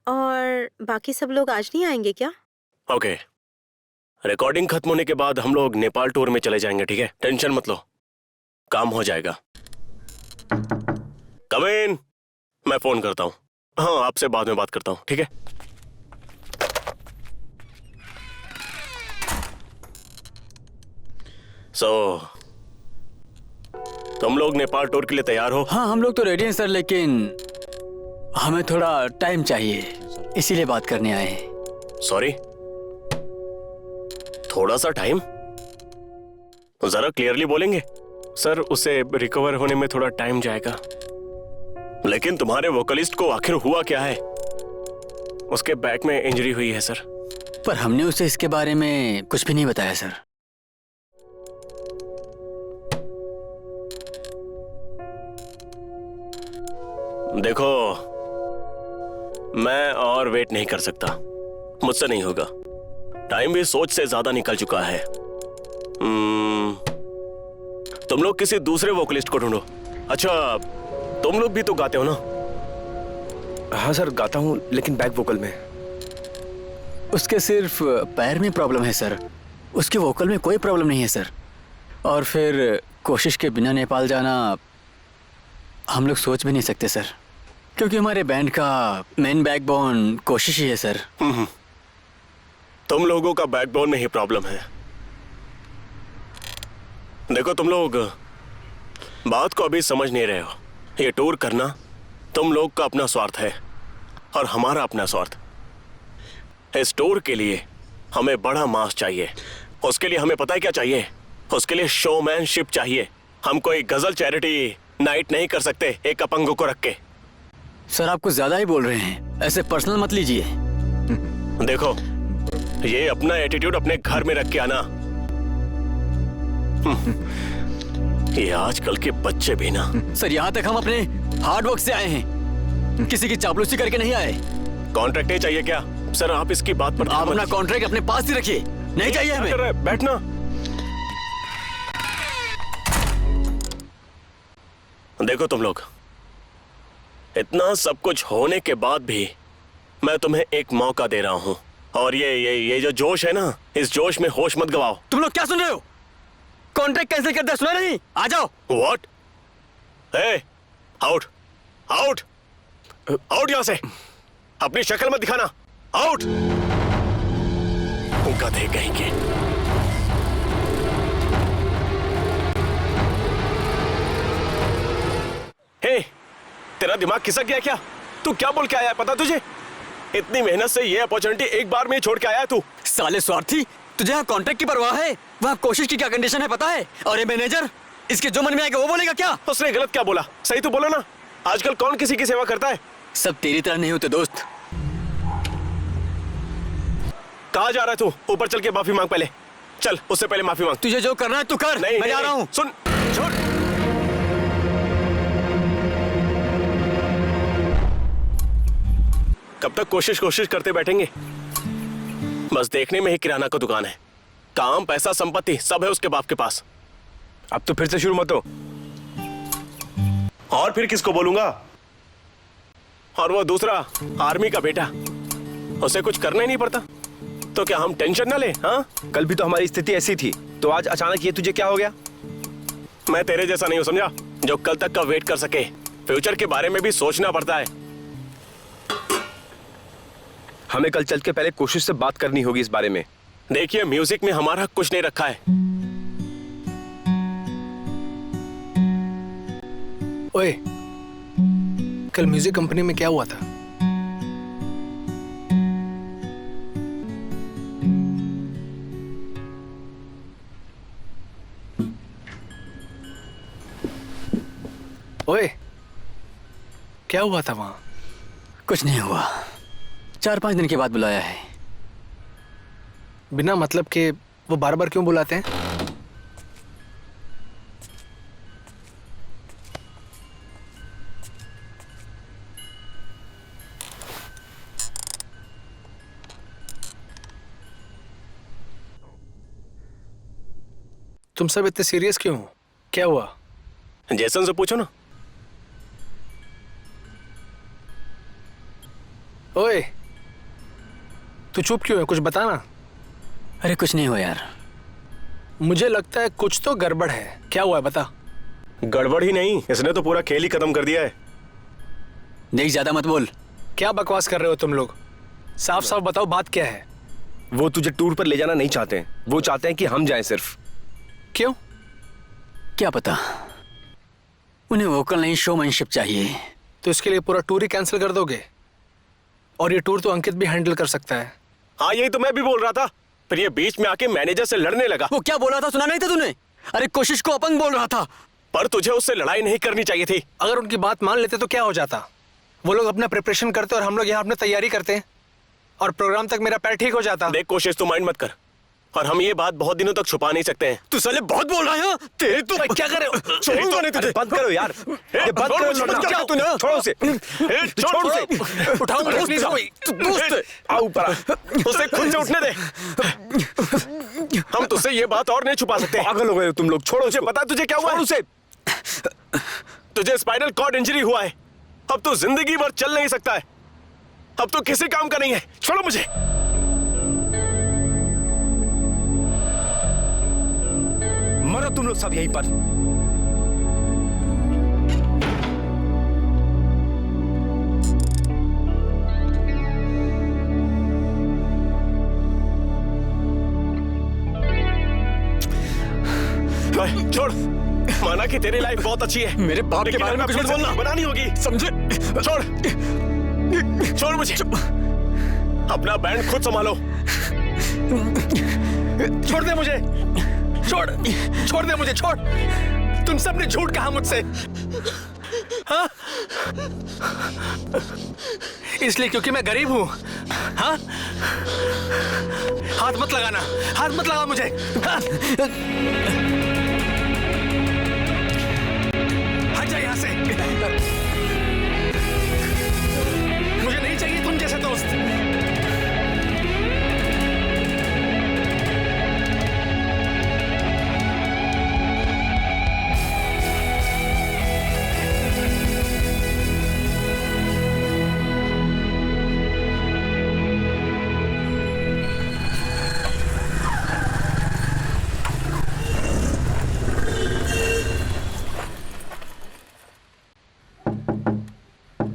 [SPEAKER 2] और बाकी सब लोग आज नहीं आएंगे क्या?
[SPEAKER 7] ओके, रिकॉर्डिंग खत्म होने के बाद हम लोग नेपाल टूर में चले जाएंगे, ठीक है? टेंशन मत लो, काम हो जाएगा। कम इन, मैं फोन करता हूँ। हाँ, आपसे बाद में बात करता हूँ, ठीक है? तुम लोग नेपाल टूर के लिए तैयार हो?
[SPEAKER 4] हाँ, हम लोग तो रेडी हैं सर, लेकिन हमें थोड़ा टाइम चाहिए, इसीलिए बात करने आए हैं।
[SPEAKER 7] सॉरी, थोड़ा सा टाइम? जरा क्लियरली बोलेंगे? सर, उसे रिकवर होने में थोड़ा टाइम जाएगा। लेकिन तुम्हारे वोकलिस्ट को आखिर हुआ क्या है? उसके बैक में इंजरी हुई है सर।
[SPEAKER 4] पर हमने उसे इसके बारे में कुछ भी नहीं बताया सर।
[SPEAKER 7] देखो, मैं और वेट नहीं कर सकता, मुझसे नहीं होगा। टाइम भी सोच से ज्यादा निकल चुका है। तुम लोग किसी दूसरे वोकलिस्ट को ढूंढो। अच्छा, तुम लोग भी तो गाते हो ना?
[SPEAKER 9] हाँ सर, गाता हूँ, लेकिन बैक वोकल में।
[SPEAKER 4] उसके सिर्फ पैर में प्रॉब्लम है सर, उसके वोकल में कोई प्रॉब्लम नहीं है सर। और फिर कोशिश के बिना नेपाल जाना हम लोग सोच भी नहीं सकते सर, क्योंकि हमारे बैंड का मेन बैकबोन कोशिश ही है सर।
[SPEAKER 7] तुम लोगों का बैकबोन में ही प्रॉब्लम है। देखो, तुम लोग बात को अभी समझ नहीं रहे हो। ये टूर करना तुम लोग का अपना स्वार्थ है और हमारा अपना स्वार्थ। इस टूर के लिए हमें बड़ा मास चाहिए। उसके लिए हमें पता है क्या चाहिए? उसके लिए शोमैनशिप चाहिए। हम कोई गजल चैरिटी नाइट नहीं कर सकते एक अपंगों को रख के।
[SPEAKER 4] सर, आप कुछ ज्यादा ही बोल रहे हैं, ऐसे पर्सनल मत लीजिए।
[SPEAKER 7] देखो, ये अपना एटीट्यूड अपने घर में रख के आना। ये आजकल के बच्चे भी ना।
[SPEAKER 4] सर, यहाँ तक हम अपने हार्ड वर्क से आए हैं, किसी की चापलूसी करके नहीं आए।
[SPEAKER 7] कॉन्ट्रैक्ट नहीं चाहिए क्या? सर, आप इसकी बात पर
[SPEAKER 4] आप अपना कॉन्ट्रैक्ट अपने पास ही रखिए, नहीं चाहिए हमें।
[SPEAKER 7] बैठना। देखो तुम लोग, इतना सब कुछ होने के बाद भी मैं तुम्हें एक मौका दे रहा हूं, और ये जो जोश है ना, इस जोश में होश मत गवाओ।
[SPEAKER 4] तुम लोग क्या सुन रहे हो? कॉन्ट्रैक्ट कैंसिल कर दिया, सुना नहीं? आ जाओ।
[SPEAKER 7] What? A, out out out यहां से। अपनी शक्ल मत दिखाना। आउट। गधे कहीं के। हे, तेरा दिमाग खिसक गया क्या? तू क्या बोल के आया है पता तुझे? इतनी मेहनत से ये अपॉर्चुनिटी एक बार में ही छोड़ के आया है तू।
[SPEAKER 4] साले स्वार्थी, तुझे यहाँ कॉन्ट्रैक्ट की परवाह है? वहाँ कोशिश की क्या कंडीशन है पता है? और ये मैनेजर, इसके जो मन में आएगा वो बोलेगा क्या?
[SPEAKER 7] उसने गलत क्या बोला? सही तो बोला ना। आजकल कौन किसी की सेवा करता है?
[SPEAKER 4] सब तेरी तरह नहीं होते दोस्त।
[SPEAKER 7] कहाँ जा रहा है तू? ऊपर चल के माफी मांग पहले। चल, उससे पहले माफी मांग।
[SPEAKER 4] तुझे जो करना है तू कर।
[SPEAKER 7] नहीं,
[SPEAKER 4] मैं जा रहा हूँ।
[SPEAKER 7] सुन, छोड़। कब तक कोशिश करते बैठेंगे? बस देखने में ही किराना का दुकान है। काम, पैसा, संपत्ति सब है उसके बाप के पास।
[SPEAKER 9] अब तो फिर से शुरू मत हो।
[SPEAKER 7] और फिर किसको बोलूंगा? और वो दूसरा आर्मी का बेटा, उसे कुछ करना ही नहीं पड़ता। तो क्या हम टेंशन ना ले? हाँ,
[SPEAKER 9] कल भी तो हमारी स्थिति ऐसी थी, तो आज अचानक ये तुझे क्या हो गया?
[SPEAKER 7] मैं तेरे जैसा नहीं हूं, समझा? जो कल तक का वेट कर सके। फ्यूचर के बारे में भी सोचना पड़ता है।
[SPEAKER 9] हमें कल चल के पहले कोशिश से बात करनी होगी इस बारे में।
[SPEAKER 7] देखिए, म्यूजिक में हमारा कुछ नहीं रखा है।
[SPEAKER 10] ओए, कल म्यूजिक कंपनी में क्या हुआ था? ओए, क्या हुआ था वहां?
[SPEAKER 4] कुछ नहीं हुआ, 4-5 दिन के बाद बुलाया है।
[SPEAKER 10] बिना मतलब के वो बार बार क्यों बुलाते हैं? तुम सब इतने सीरियस क्यों हो? क्या हुआ?
[SPEAKER 7] जैसन से पूछो ना।
[SPEAKER 10] ओए, तू चुप क्यों है? कुछ बताना।
[SPEAKER 4] अरे कुछ नहीं हुआ यार।
[SPEAKER 10] मुझे लगता है कुछ तो गड़बड़ है। क्या हुआ है बता।
[SPEAKER 7] गड़बड़ ही नहीं, इसने तो पूरा खेल ही खत्म कर दिया है।
[SPEAKER 4] नहीं, ज्यादा मत बोल।
[SPEAKER 10] क्या बकवास कर रहे हो तुम लोग? साफ साफ बताओ बात क्या है।
[SPEAKER 9] वो तुझे टूर पर ले जाना नहीं चाहते, वो चाहते हैं कि हम जाएं सिर्फ।
[SPEAKER 10] क्यों?
[SPEAKER 4] क्या पता, उन्हें वोकल नहीं शोमैनशिप चाहिए।
[SPEAKER 10] तो इसके लिए पूरा टूर ही कैंसिल कर दोगे? और ये टूर तो अंकित भी हैंडल कर सकता है।
[SPEAKER 7] हाँ, यही तो मैं भी बोल रहा था, फिर ये बीच में आके मैनेजर से लड़ने लगा।
[SPEAKER 4] वो क्या बोला था, सुना नहीं था तूने? अरे कोशिश को अपंग बोल रहा था।
[SPEAKER 7] पर तुझे उससे लड़ाई नहीं करनी चाहिए थी।
[SPEAKER 10] अगर उनकी बात मान लेते तो क्या हो जाता? वो लोग अपना प्रिपरेशन करते और हम लोग यहाँ अपनी तैयारी करते और प्रोग्राम तक मेरा पैर ठीक हो जाता।
[SPEAKER 7] देख कोशिश, तू माइंड मत कर, और हम ये बात बहुत दिनों तक छुपा नहीं सकते हैं।
[SPEAKER 4] तू साले बहुत बोल रहा है। तेरे तो
[SPEAKER 10] क्या कर रहे हो?
[SPEAKER 7] छोड़ूंगा नहीं तुझे।
[SPEAKER 9] बंद करो यार, ये बंद करो लड़ना।
[SPEAKER 7] तू ना
[SPEAKER 9] छोड़ो उसे,
[SPEAKER 7] छोड़ उसे।
[SPEAKER 10] उठाऊंगा प्लीज।
[SPEAKER 7] तू दोस्त है,
[SPEAKER 9] आओ ऊपर।
[SPEAKER 7] उसे खुद से उठने दे। हम तुझसे ये बात और नहीं छुपा सकते।
[SPEAKER 9] पागल हो गए हो तुम लोग। छोड़ो
[SPEAKER 7] तुझे पता है तुझे क्या हुआ है?
[SPEAKER 9] उसे।
[SPEAKER 7] तुझे स्पाइनल कॉर्ड इंजरी हुआ है। अब तू जिंदगी भर चल नहीं सकता है। अब तो किसी काम का नहीं है। छोड़ो मुझे।
[SPEAKER 9] मरो तुम लोग सब यहीं पर।
[SPEAKER 7] छोड़। माना कि तेरी लाइफ बहुत अच्छी है,
[SPEAKER 4] मेरे बाप के बारे में कुछ मत बोलना।
[SPEAKER 7] बनानी होगी, समझे? छोड़, छोड़ मुझे। अपना बैंड खुद संभालो।
[SPEAKER 10] छोड़ दे मुझे। छोड़ दे मुझे, छोड़। तुम सबने झूठ कहा मुझसे। हाँ? इसलिए क्योंकि मैं गरीब हूं। हाँ? हाथ मत लगाना, हाथ मत लगाओ मुझे। हाँ? हट जा यहां से। मुझे नहीं चाहिए तुम जैसे दोस्त।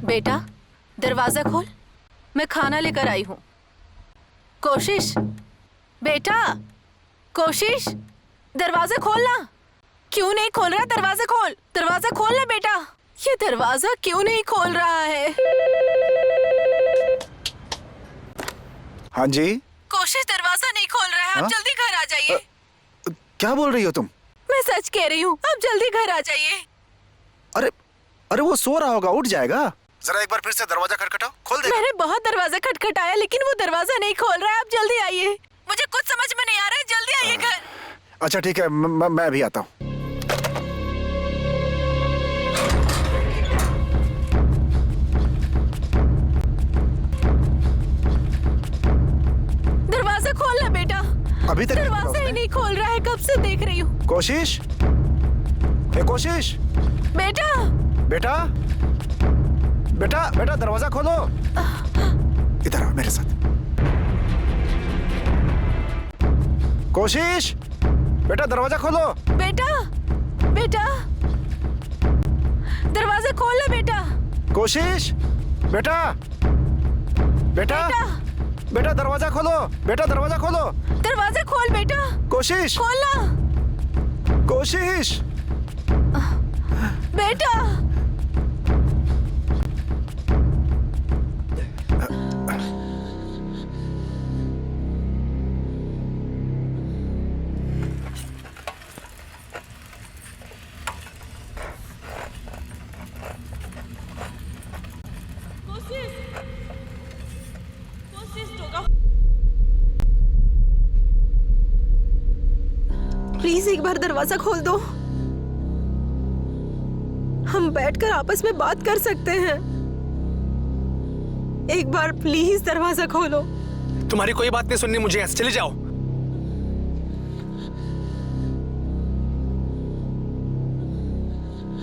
[SPEAKER 8] बेटा, दरवाजा खोल, मैं खाना लेकर आई हूँ। कोशिश, बेटा, कोशिश, दरवाजा खोलना। क्यों नहीं खोल रहा? दरवाजा खोल, दरवाजा खोल ना बेटा। ये दरवाजा क्यों नहीं खोल रहा है?
[SPEAKER 5] हाँ जी।
[SPEAKER 8] कोशिश, दरवाजा नहीं खोल रहा है। आप जल्दी घर आ जाइए।
[SPEAKER 5] क्या बोल रही हो तुम?
[SPEAKER 8] मैं सच कह रही हूँ, आप जल्दी घर आ जाइए।
[SPEAKER 5] अरे अरे वो सो रहा होगा, उठ जाएगा। जरा एक बार फिर से दरवाजा खटखटाओ, खोल दे।
[SPEAKER 8] मैंने बहुत दरवाजा खटखटाया लेकिन वो दरवाजा नहीं खोल रहा है। आप जल्दी आइए, मुझे कुछ समझ में नहीं आ रहा है। जल्दी आइए घर।
[SPEAKER 5] अच्छा ठीक है, मैं भी आता हूँ।
[SPEAKER 8] दरवाजा खोलना बेटा।
[SPEAKER 5] अभी तक
[SPEAKER 8] दरवाजा ही नहीं खोल रहा है, कब से देख रही हूँ।
[SPEAKER 5] कोशिश, कोशिश।
[SPEAKER 8] बेटा,
[SPEAKER 5] बेटा, बेटा, बेटा, दरवाजा खोलो। इधर आओ मेरे साथ। कोशिश, बेटा दरवाजा खोलो।
[SPEAKER 8] बेटा, बेटा, दरवाजा खोल ले बेटा।
[SPEAKER 5] कोशिश, बेटा, बेटा, बेटा दरवाजा खोलो। बेटा दरवाजा खोलो।
[SPEAKER 8] दरवाजा खोल बेटा।
[SPEAKER 5] कोशिश,
[SPEAKER 8] खोलना।
[SPEAKER 5] कोशिश।
[SPEAKER 8] बेटा,
[SPEAKER 2] प्लीज एक बार दरवाजा खोल दो। हम बैठकर आपस में बात कर सकते हैं। एक बार प्लीज दरवाजा खोलो।
[SPEAKER 10] तुम्हारी कोई बात नहीं सुननी मुझे। यहाँ से चले जाओ।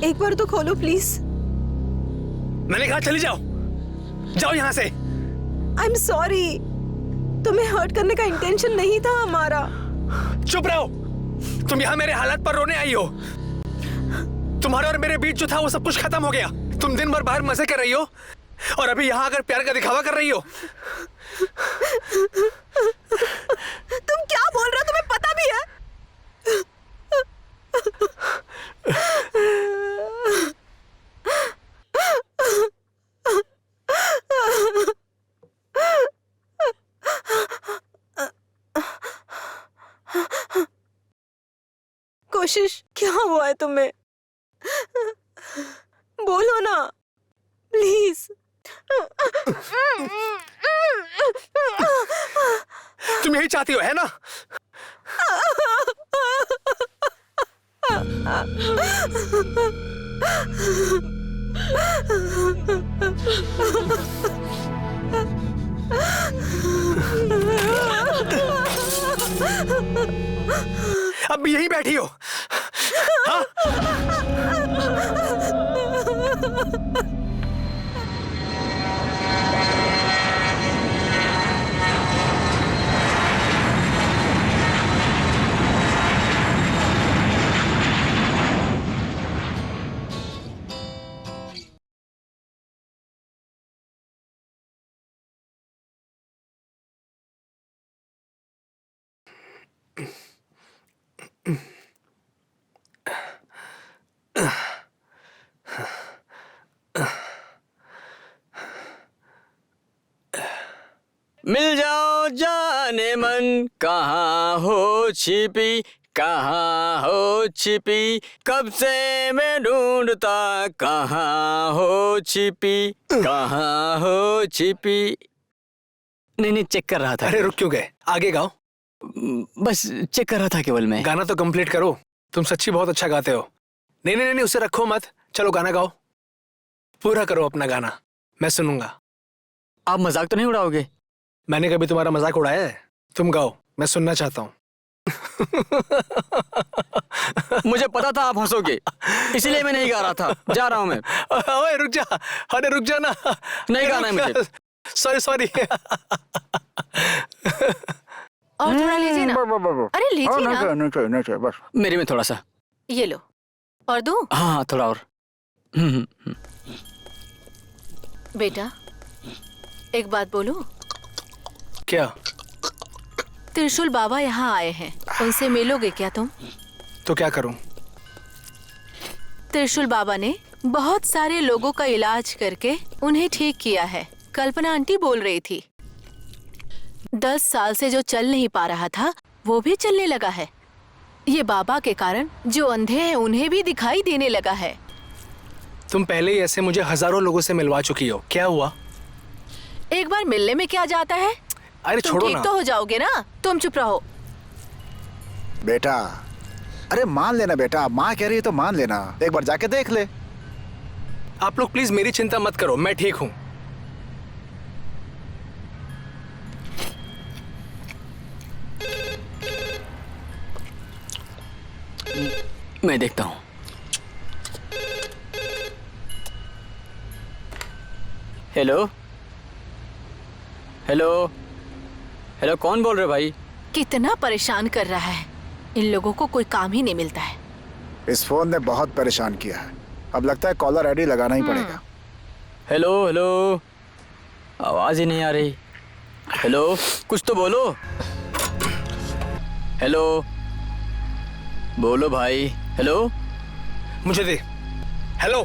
[SPEAKER 2] एक बार तो खोलो प्लीज।
[SPEAKER 10] मैंने कहा चली जाओ, जाओ यहाँ से।
[SPEAKER 2] आई एम सॉरी, तुम्हें हर्ट करने का इंटेंशन नहीं था हमारा।
[SPEAKER 10] चुप रहो, तुम यहाँ मेरे हालात पर रोने आई हो। तुम्हारे और मेरे बीच जो था वो सब कुछ खत्म हो गया। तुम दिन भर बाहर मजे कर रही हो और अभी यहाँ आकर प्यार का दिखावा कर रही हो।
[SPEAKER 2] तुम क्या बोल रहे हो, तुम्हें पता भी है? कोशिश, क्या हुआ है तुम्हें? बोलो ना प्लीज।
[SPEAKER 10] तुम यही चाहती हो, है ना? अब यहीं बैठी हो, हाँ?
[SPEAKER 4] मिल जाओ जाने मन, कहाँ हो छिपी, कहाँ हो छिपी, कब से मैं ढूंढता, कहाँ हो छिपी, कहाँ हो छिपी। नहीं चेक कर रहा था।
[SPEAKER 10] अरे रुक क्यों गए, आगे गाओ।
[SPEAKER 4] बस चेक कर रहा था केवल मैं।
[SPEAKER 10] गाना तो कंप्लीट करो, तुम सच्ची बहुत अच्छा गाते हो। नहीं उसे रखो मत, चलो गाना गाओ, पूरा करो अपना गाना, मैं सुनूंगा।
[SPEAKER 4] आप मजाक तो नहीं उड़ाओगे?
[SPEAKER 10] मैंने कभी तुम्हारा मजाक उड़ाया है? तुम गाओ, मैं सुनना चाहता हूँ।
[SPEAKER 4] मुझे पता था आप हंसोगे, इसलिए मैं नहीं गा रहा था। जा रहा हूँ मैं।
[SPEAKER 10] ओए रुक जा, अरे रुक जा ना।
[SPEAKER 4] नहीं गाना है मुझे।
[SPEAKER 10] सॉरी।
[SPEAKER 8] और थोड़ा लीजिए ना। अरे लीजिए ना।
[SPEAKER 5] नहीं बस।
[SPEAKER 4] मेरे में थोड़ा सा।
[SPEAKER 8] ये लो, और दूं?
[SPEAKER 4] हाँ थोड़ा और।
[SPEAKER 8] बेटा एक बात बोलूं?
[SPEAKER 10] क्या?
[SPEAKER 8] त्रिशूल बाबा यहाँ आए हैं, उनसे मिलोगे क्या तुम?
[SPEAKER 10] तो क्या करूं?
[SPEAKER 8] त्रिशूल बाबा ने बहुत सारे लोगों का इलाज करके उन्हें ठीक किया है। कल्पना आंटी बोल रही थी 10 साल से जो चल नहीं पा रहा था वो भी चलने लगा है। ये बाबा के कारण जो अंधे हैं उन्हें भी दिखाई देने लगा है।
[SPEAKER 10] तुम पहले ही ऐसे मुझे हजारों लोगों से मिलवा चुकी हो, क्या हुआ?
[SPEAKER 8] एक बार मिलने में क्या जाता है?
[SPEAKER 10] अरे
[SPEAKER 8] तुम
[SPEAKER 10] छोड़ो
[SPEAKER 8] ठीक
[SPEAKER 10] ना।
[SPEAKER 8] तो हो जाओगे ना, तुम चुप रहो।
[SPEAKER 5] बेटा, अरे मान लेना बेटा, माँ कह रही है तो मान लेना, एक बार जाके देख ले।
[SPEAKER 10] आप लोग प्लीज मेरी चिंता मत करो, मैं ठीक हूं।
[SPEAKER 4] मैं देखता हूँ। हेलो हेलो हेलो, कौन बोल रहे भाई?
[SPEAKER 8] कितना परेशान कर रहा है, इन लोगों को कोई काम ही नहीं मिलता है।
[SPEAKER 5] इस फोन ने बहुत परेशान किया है, अब लगता है कॉलर आईडी लगाना ही पड़ेगा।
[SPEAKER 4] हेलो हेलो, आवाज ही नहीं आ रही। हेलो, कुछ तो बोलो। हेलो बोलो भाई। हेलो,
[SPEAKER 10] मुझे दे। हेलो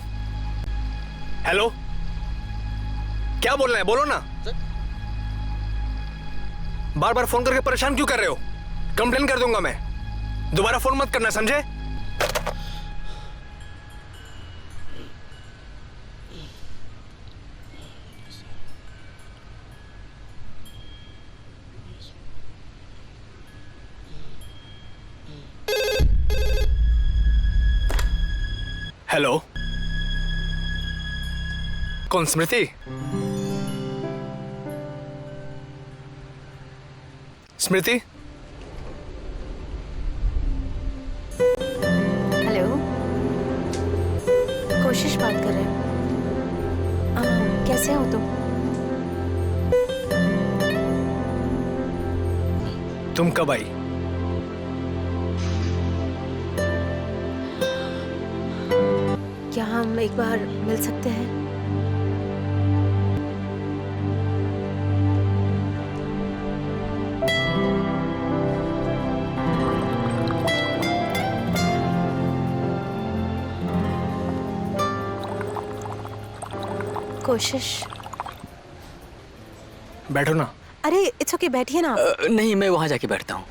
[SPEAKER 10] हेलो, क्या बोलना है बोलो ना। बार बार फोन करके परेशान क्यों कर रहे हो? कंप्लेन कर दूंगा मैं, दोबारा फोन मत करना, समझे? हेलो, कौन? स्मृति? स्मृति?
[SPEAKER 8] हेलो,
[SPEAKER 2] कोशिश बात कर रहे हैं। कैसे हो
[SPEAKER 10] तुम कब आई?
[SPEAKER 2] क्या हम एक बार मिल सकते हैं? कोशिश।
[SPEAKER 10] बैठो ना।
[SPEAKER 2] अरे इट्स ओके, बैठिए ना।
[SPEAKER 4] नहीं, मैं वहां जाके बैठता हूँ।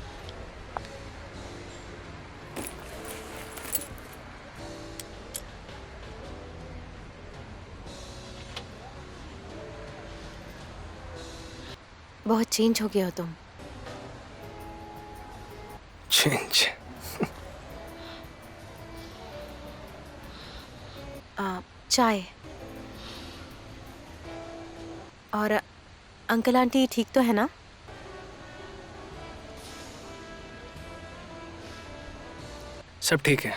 [SPEAKER 2] बहुत चेंज हो गए हो तुम।
[SPEAKER 10] चेंज?
[SPEAKER 2] चाय। और अंकल आंटी ठीक तो है ना?
[SPEAKER 10] सब ठीक है।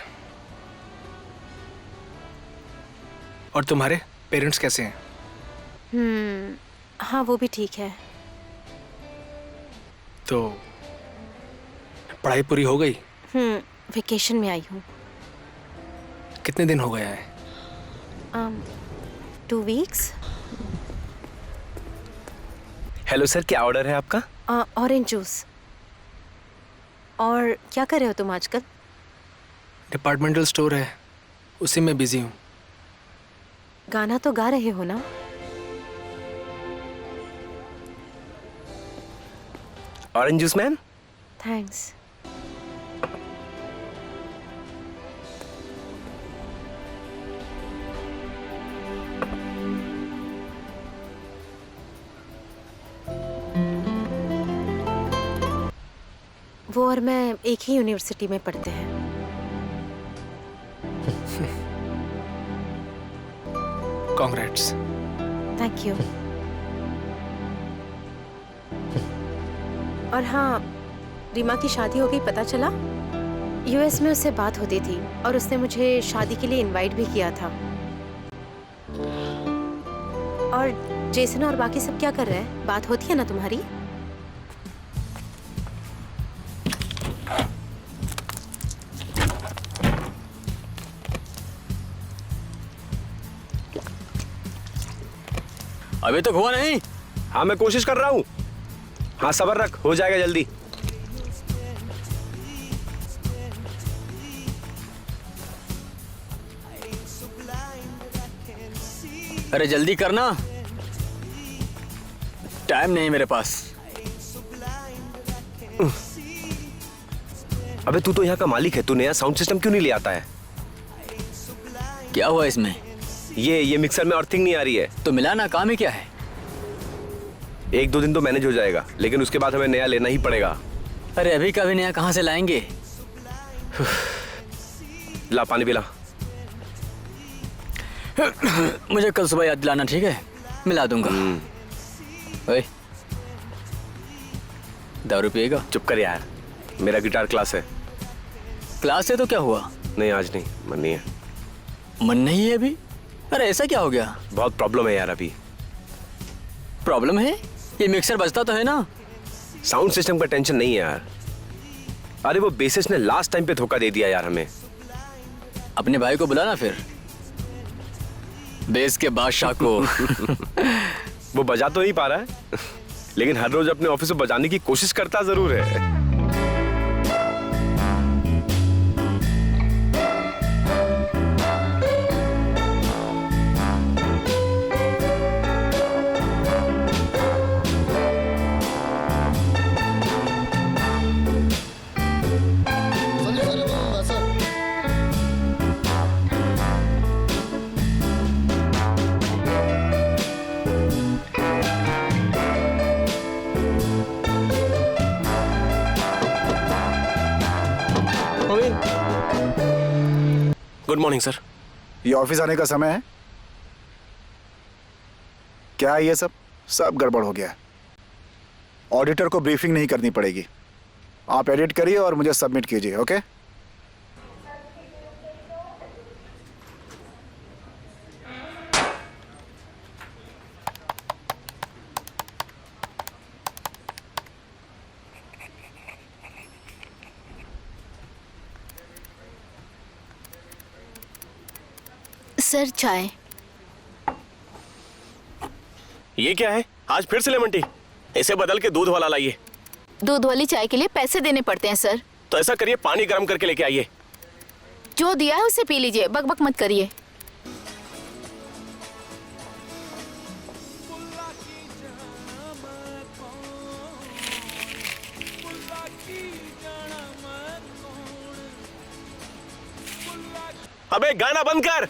[SPEAKER 10] और तुम्हारे पेरेंट्स कैसे हैं?
[SPEAKER 2] हाँ वो भी ठीक है।
[SPEAKER 10] तो पढ़ाई पूरी हो गई?
[SPEAKER 2] वेकेशन में आई हूँ।
[SPEAKER 10] कितने दिन हो गया है?
[SPEAKER 2] 2 वीक्स।
[SPEAKER 9] हेलो सर, क्या ऑर्डर है आपका?
[SPEAKER 2] Orange juice. और क्या कर रहे हो तुम आजकल?
[SPEAKER 10] डिपार्टमेंटल स्टोर है, उसी में बिजी हूँ।
[SPEAKER 2] गाना तो गा रहे हो ना?
[SPEAKER 9] Orange juice ma'am.
[SPEAKER 2] थैंक्स। वो और मैं एक ही यूनिवर्सिटी में पढ़ते हैं।
[SPEAKER 10] कांग्रेट्स।
[SPEAKER 2] Thank you. और हाँ, रीमा की शादी हो गई, पता चला? यूएस में उससे बात होती थी और उसने मुझे शादी के लिए इनवाइट भी किया था। और जेसन और बाकी सब क्या कर रहे हैं? बात होती है ना तुम्हारी?
[SPEAKER 4] अभी तक हुआ नहीं?
[SPEAKER 9] हाँ मैं कोशिश कर रहा हूँ। हाँ सब्र रख, हो जाएगा जल्दी।
[SPEAKER 4] अरे जल्दी करना, टाइम नहीं मेरे पास।
[SPEAKER 9] अबे तू तो यहाँ का मालिक है, तू नया साउंड सिस्टम क्यों नहीं ले आता है?
[SPEAKER 4] क्या हुआ इसमें?
[SPEAKER 9] ये मिक्सर में अर्थिंग नहीं आ रही है।
[SPEAKER 4] तो मिलाना काम ही क्या है?
[SPEAKER 9] 1-2 दिन तो मैनेज हो जाएगा, लेकिन उसके बाद हमें नया लेना ही पड़ेगा।
[SPEAKER 4] अरे अभी का भी नया कहाँ से लाएंगे?
[SPEAKER 9] ला पानी पिला।
[SPEAKER 4] मुझे कल सुबह याद दिलाना, ठीक है? मिला दूंगा। ओए, दारू पिएगा?
[SPEAKER 9] चुप कर यार, मेरा गिटार क्लास है।
[SPEAKER 4] क्लास है तो क्या हुआ?
[SPEAKER 9] नहीं आज नहीं, मन नहीं है।
[SPEAKER 4] मन नहीं है अभी? अरे ऐसा क्या हो गया?
[SPEAKER 9] बहुत प्रॉब्लम है यार अभी।
[SPEAKER 4] प्रॉब्लम है? ये मिक्सर बजता तो है ना?
[SPEAKER 9] साउंड सिस्टम का टेंशन नहीं है यार। अरे वो बेसिस ने लास्ट टाइम पे धोखा दे दिया यार हमें।
[SPEAKER 4] अपने भाई को बुलाना फिर, बेस के बादशाह को।
[SPEAKER 9] वो बजा तो नहीं पा रहा है, लेकिन हर रोज अपने ऑफिस में बजाने की कोशिश करता जरूर है।
[SPEAKER 7] Good morning sir.
[SPEAKER 5] ये ऑफिस आने का समय है? क्या है ये सब गड़बड़ हो गया। ऑडिटर को ब्रीफिंग नहीं करनी पड़ेगी। आप एडिट करिए और मुझे सबमिट कीजिए, ओके?
[SPEAKER 6] सर चाय।
[SPEAKER 7] ये क्या है? आज फिर से लेमन टी? इसे बदल के दूध वाला लाइए।
[SPEAKER 6] दूध वाली चाय के लिए पैसे देने पड़ते हैं सर।
[SPEAKER 7] तो ऐसा करिए, पानी गर्म करके लेके आइए।
[SPEAKER 6] जो दिया है उसे पी लीजिए, बकबक मत करिए।
[SPEAKER 7] अबे गाना बंद कर।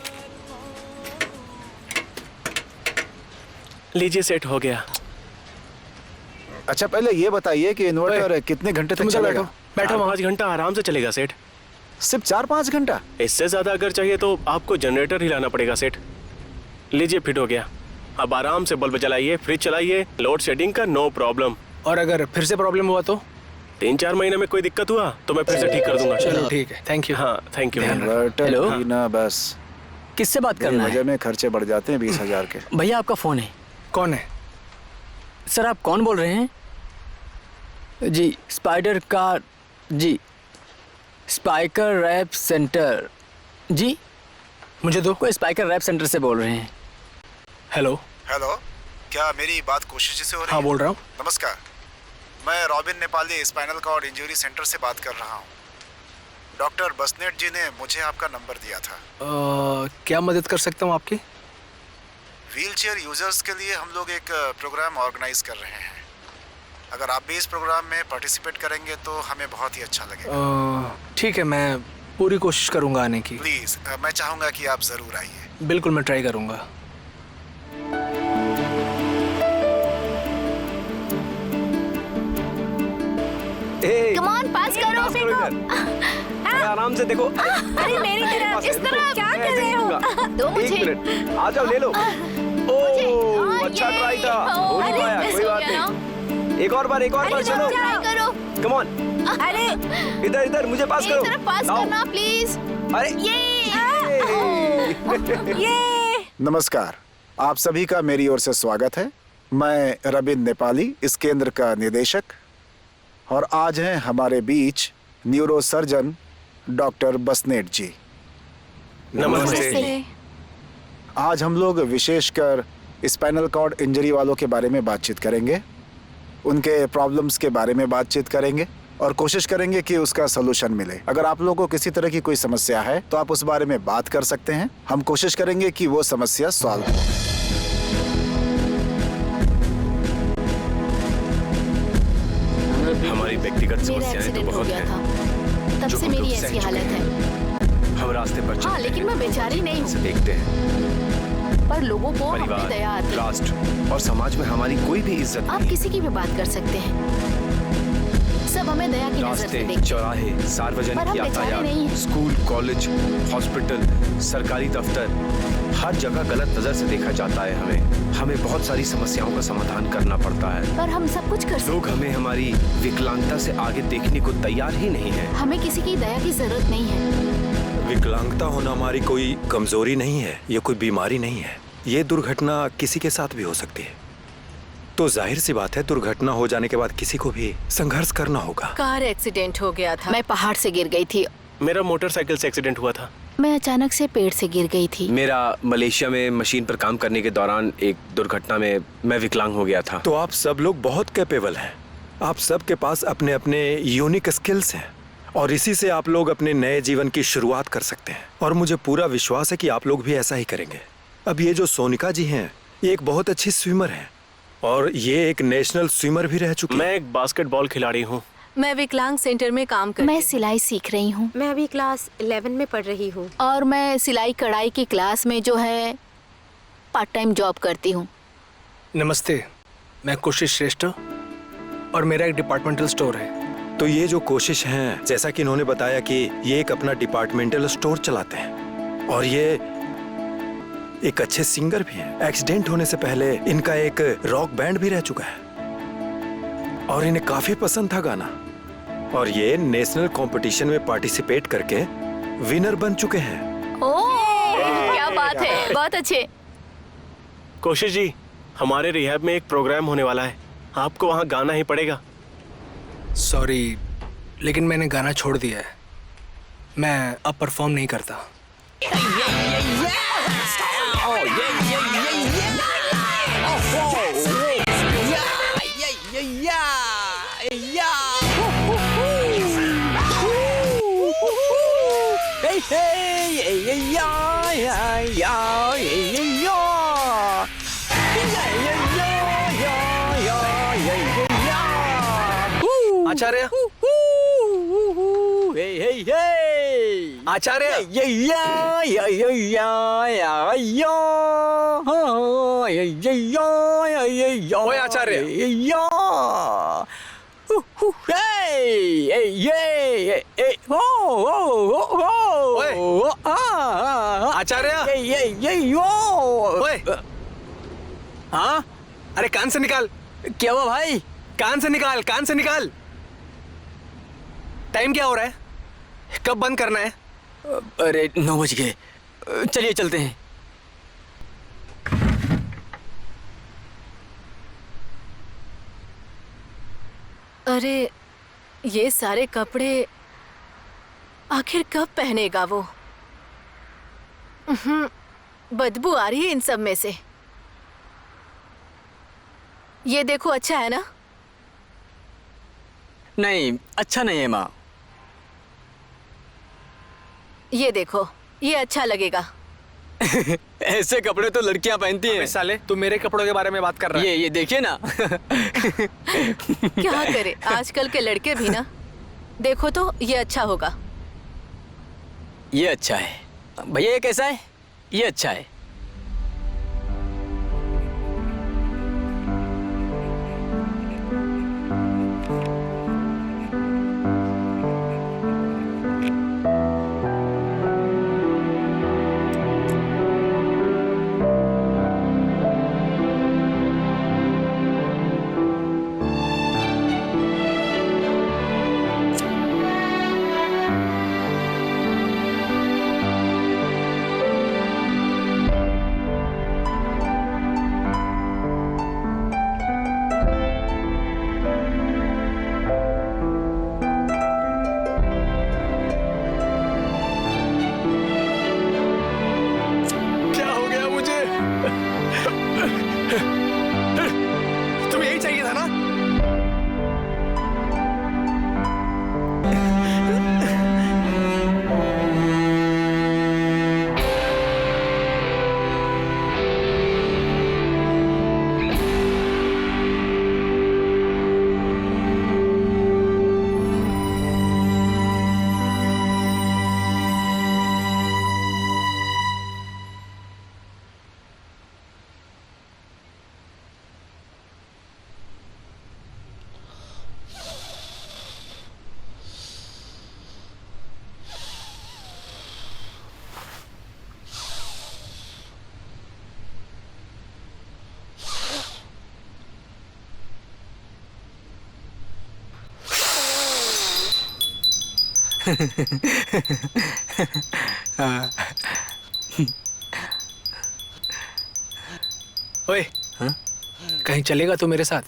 [SPEAKER 7] लीजिए, सेट हो गया।
[SPEAKER 5] अच्छा पहले ये बताइए कि इन्वर्टर कितने घंटे तक चलेगा?
[SPEAKER 10] बैठो
[SPEAKER 7] 5 घंटा आराम से चलेगा सेठ।
[SPEAKER 5] सिर्फ 4-5 घंटा?
[SPEAKER 7] इससे ज्यादा अगर चाहिए तो आपको जनरेटर हिलाना पड़ेगा सेठ। लीजिए, फिट हो गया। अब आराम से बल्ब जलाइए, फ्रिज चलाइए, लोड शेडिंग का नो प्रॉब्लम।
[SPEAKER 10] और अगर फिर से प्रॉब्लम हुआ तो?
[SPEAKER 7] 3-4 महीने में कोई दिक्कत हुआ तो मैं फिर से ठीक कर दूंगा।
[SPEAKER 10] चलो ठीक है, थैंक यू।
[SPEAKER 7] हाँ, थैंक यू।
[SPEAKER 5] Inverter
[SPEAKER 4] hello?
[SPEAKER 5] ही ना बस,
[SPEAKER 4] किससे बात करना
[SPEAKER 5] वजह
[SPEAKER 4] है?
[SPEAKER 5] में खर्चे बढ़ जाते हैं 20,000 के।
[SPEAKER 4] भैया आपका फोन है।
[SPEAKER 10] कौन है?
[SPEAKER 4] सर आप कौन बोल रहे हैं? जी स्पाइडर कार, जी स्पाइकर रैप सेंटर। जी
[SPEAKER 10] मुझे दो।
[SPEAKER 4] कोई स्पाइकर रैप सेंटर से बोल रहे हैं।
[SPEAKER 10] हेलो।
[SPEAKER 5] हेलो, क्या मेरी बात कोशिश जी से हो रही
[SPEAKER 10] हाँ
[SPEAKER 5] है?
[SPEAKER 10] बोल रहा हूँ।
[SPEAKER 5] नमस्कार, मैं Robin Nepali spinal cord injury centre से बात कर रहा हूँ। डॉक्टर बसनेट जी ने मुझे आपका नंबर दिया था।
[SPEAKER 10] क्या मदद कर सकता हूँ आपकी?
[SPEAKER 5] व्हीलचेयर यूजर्स के लिए हम लोग एक प्रोग्राम ऑर्गेनाइज कर रहे हैं। अगर आप भी इस प्रोग्राम में पार्टिसिपेट करेंगे तो हमें बहुत ही अच्छा लगेगा।
[SPEAKER 10] ठीक है, मैं पूरी कोशिश करूँगा आने की।
[SPEAKER 5] प्लीज, मैं चाहूँगा कि आप जरूर आइए।
[SPEAKER 10] बिल्कुल, मैं ट्राई करूँगा।
[SPEAKER 6] कम ऑन, पास करो।
[SPEAKER 9] आराम से देखो।
[SPEAKER 6] अरे मेरी तरफ, इस तरफ। क्या कर रहे हो? दो मुझे।
[SPEAKER 9] आ जाओ, ले लो।
[SPEAKER 6] हाँ,
[SPEAKER 9] अच्छा
[SPEAKER 6] ये।
[SPEAKER 9] ट्राई था, हो नहीं
[SPEAKER 6] अरे,
[SPEAKER 9] पाया,
[SPEAKER 6] मिस
[SPEAKER 9] कोई
[SPEAKER 6] हो
[SPEAKER 9] बात
[SPEAKER 6] गया
[SPEAKER 9] नहीं। एक और बार चलो।
[SPEAKER 6] ट्राई करो।
[SPEAKER 9] कम ऑन,
[SPEAKER 6] अरे
[SPEAKER 9] इधर मुझे पास
[SPEAKER 6] मेरी
[SPEAKER 9] करो।
[SPEAKER 6] तरफ पास
[SPEAKER 9] लाओ।
[SPEAKER 6] करना प्लीज।
[SPEAKER 9] अरे
[SPEAKER 6] ये
[SPEAKER 5] नमस्कार, आप सभी का मेरी ओर से स्वागत है। मैं रबिन नेपाली, इस केंद्र का निदेशक, और आज हैं हमारे बीच न्यूरो सर्जन डॉक्टर बसनेट जी।
[SPEAKER 7] नमस्ते।
[SPEAKER 5] आज हम लोग विशेषकर स्पाइनल कॉर्ड इंजरी वालों के बारे में बातचीत करेंगे, उनके प्रॉब्लम्स के बारे में बातचीत करेंगे और कोशिश करेंगे कि उसका सलूशन मिले। अगर आप लोगों को किसी तरह की कोई समस्या है तो आप उस बारे में बात कर सकते हैं। हम कोशिश करेंगे कि वो समस्या सॉल्व हो।
[SPEAKER 9] हमारी व्यक्तिगत
[SPEAKER 6] मेरा
[SPEAKER 9] समस्याएं तो
[SPEAKER 6] एक्सीडेंट हो
[SPEAKER 9] बहुत
[SPEAKER 6] गया
[SPEAKER 9] हैं,
[SPEAKER 6] था, तब
[SPEAKER 9] जो
[SPEAKER 6] से
[SPEAKER 9] हम
[SPEAKER 6] मेरी
[SPEAKER 9] लोग
[SPEAKER 6] ऐसी
[SPEAKER 9] सह चुके
[SPEAKER 6] हालत है।
[SPEAKER 9] हम रास्ते पर
[SPEAKER 6] हाँ,
[SPEAKER 9] चलते
[SPEAKER 6] लेकिन
[SPEAKER 9] हैं,
[SPEAKER 6] मैं बेचारी नहीं
[SPEAKER 9] से
[SPEAKER 6] हूँ,
[SPEAKER 9] देखते हैं।
[SPEAKER 6] पर लोगों को हम पे
[SPEAKER 9] परिवार,
[SPEAKER 6] दया आती है।
[SPEAKER 9] राष्ट्र और समाज में हमारी कोई भी इज्जत
[SPEAKER 6] आप
[SPEAKER 9] नहीं।
[SPEAKER 6] किसी की भी बात कर सकते हैं, सब हमें दया की नजर से
[SPEAKER 9] रास्ते,
[SPEAKER 6] देखते हैं।
[SPEAKER 9] चौराहे,
[SPEAKER 6] पर
[SPEAKER 9] सार्वजनिक
[SPEAKER 6] हम बेचारे नहीं
[SPEAKER 9] यातायात,
[SPEAKER 6] हैं।
[SPEAKER 9] स्कूल, कॉलेज, हॉस्पिटल, सरकारी दफ्तर, हर जगह गलत नजर से देखा जाता है। हमें बहुत सारी समस्याओं का समाधान करना पड़ता है।
[SPEAKER 6] पर हम सब कुछ कर सकते
[SPEAKER 9] लोग हमें हमारी विकलांगता से आगे देखने को तैयार ही नहीं है।
[SPEAKER 6] हैं। हमें किसी की दया की जरूरत नहीं है।
[SPEAKER 3] विकलांगता होना हमारी कोई कमजोरी नहीं है, ये कोई बीमारी नहीं है। ये दुर्घटना किसी के साथ भी हो सकती है। तो जाहिर सी बात है, दुर्घटना हो जाने के बाद किसी को भी संघर्ष करना होगा।
[SPEAKER 8] कार एक्सीडेंट हो गया था।
[SPEAKER 6] मैं पहाड़ से गिर गई थी।
[SPEAKER 7] मेरा मोटरसाइकिल से एक्सीडेंट हुआ था।
[SPEAKER 6] मैं अचानक से पेड़ से गिर गई थी।
[SPEAKER 9] मेरा मलेशिया में मशीन पर काम करने के दौरान एक दुर्घटना में मैं विकलांग हो गया था।
[SPEAKER 3] तो आप सब लोग बहुत कैपेबल हैं। आप सब के पास अपने अपने यूनिक स्किल्स हैं और इसी से आप लोग अपने नए जीवन की शुरुआत कर सकते हैं। और मुझे पूरा विश्वास है कि आप लोग भी ऐसा ही करेंगे। अब ये जो सोनिका जी हैं, ये एक बहुत अच्छी स्विमर हैं और ये एक नेशनल स्विमर भी रह चुकी हैं।
[SPEAKER 7] मैं एक बास्केटबॉल खिलाड़ी हूँ।
[SPEAKER 8] मैं विकलांग सेंटर में काम करती
[SPEAKER 6] मैं सिलाई सीख रही हूँ
[SPEAKER 2] मैं अभी क्लास 11 में पढ़ रही हूँ।
[SPEAKER 6] और मैं सिलाई कढ़ाई की क्लास में जो है पार्ट टाइम जॉब करती हूँ।
[SPEAKER 10] नमस्ते, मैं कोशिश श्रेष्ठ और मेरा एक डिपार्टमेंटल स्टोर है।
[SPEAKER 3] तो ये जो कोशिश हैं, जैसा कि इन्होंने बताया कि ये एक अपना डिपार्टमेंटल स्टोर चलाते हैं और ये एक अच्छे सिंगर भी हैं। एक्सीडेंट होने से पहले इनका एक रॉक बैंड भी रह चुका है और इन्हें काफी पसंद था गाना, और ये नेशनल कंपटीशन में पार्टिसिपेट करके विनर बन चुके हैं।
[SPEAKER 6] ओह, क्या बात है, बहुत अच्छे।
[SPEAKER 7] कोशिश जी, हमारे रिहैब में एक प्रोग्राम होने वाला है, आपको वहाँ गाना ही पड़ेगा।
[SPEAKER 10] सॉरी, लेकिन मैंने गाना छोड़ दिया है। मैं अब परफॉर्म नहीं करता। आचार्य, आचार्य, ओए आचार्य, आचार्य, ओए, हाँ, अरे कान से निकाल।
[SPEAKER 4] क्या हुआ भाई?
[SPEAKER 10] कान से निकाल, कान से निकाल। टाइम क्या हो रहा है? कब बंद करना है?
[SPEAKER 4] अरे 9 बज गए, चलिए चलते हैं।
[SPEAKER 8] अरे ये सारे कपड़े आखिर कब पहनेगा वो? बदबू आ रही है इन सब में से। ये देखो, अच्छा है ना?
[SPEAKER 4] नहीं, अच्छा नहीं है माँ।
[SPEAKER 8] ये देखो, ये अच्छा लगेगा।
[SPEAKER 4] ऐसे कपड़े तो लड़कियां पहनती हैं।
[SPEAKER 10] साले, तू मेरे कपड़ों के बारे में बात कर रहा है?
[SPEAKER 4] ये देखिए ना।
[SPEAKER 8] क्या करे, आजकल के लड़के भी ना। देखो तो, ये अच्छा होगा।
[SPEAKER 4] ये अच्छा है भैया। ये कैसा है? ये अच्छा है।
[SPEAKER 10] तुम्हें यही चाहिए था ना? ओए,
[SPEAKER 4] हाँ?
[SPEAKER 10] कहीं चलेगा तू मेरे साथ?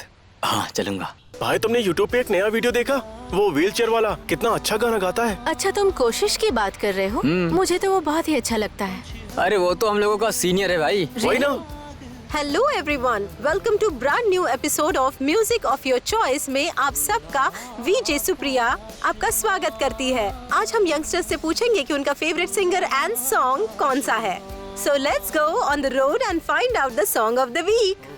[SPEAKER 4] हाँ चलूंगा।
[SPEAKER 7] भाई तुमने यूट्यूब पे एक नया वीडियो देखा? वो व्हीलचेयर वाला कितना अच्छा गाना गाता है।
[SPEAKER 8] अच्छा, तुम कोशिश की बात कर रहे हो? मुझे तो वो बहुत ही अच्छा लगता है।
[SPEAKER 4] अरे वो तो हम लोगों का सीनियर है भाई।
[SPEAKER 7] वही ना।
[SPEAKER 11] Hello everyone, welcome to brand new episode of music of your choice में आप सबका वीजे सुप्रिया आपका स्वागत करती है। आज हम यंगस्टर्स से पूछेंगे कि उनका फेवरेट सिंगर एंड सॉन्ग कौन सा है। So let's go on the road and find out the song of the week.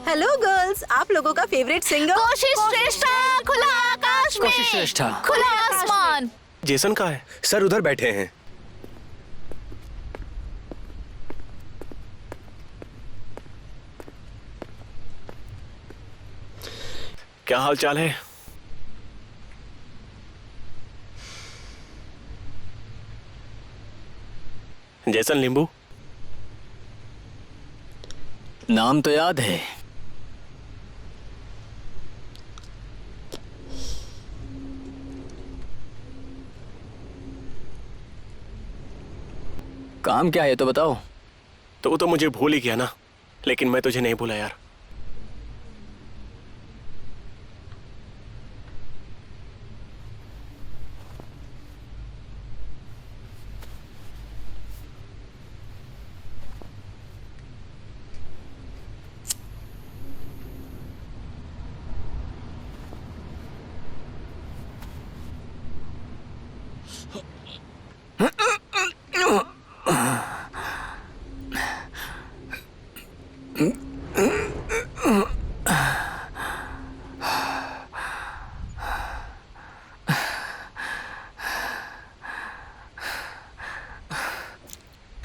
[SPEAKER 11] Hello girls, आप लोगों का फेवरेट सिंगर?
[SPEAKER 6] कोशिश श्रेष्ठा, खुला आकाश में,
[SPEAKER 4] कोशिश श्रेष्ठा,
[SPEAKER 6] खुला आसमान।
[SPEAKER 7] जेसन कहाँ है?
[SPEAKER 9] सर उधर बैठे हैं।
[SPEAKER 7] क्या हाल चाल है? जेसन लिंबू?
[SPEAKER 4] नाम तो याद है। काम क्या है तो बताओ।
[SPEAKER 7] तो वो तो मुझे भूल ही गया ना, लेकिन मैं तुझे नहीं भूला यार।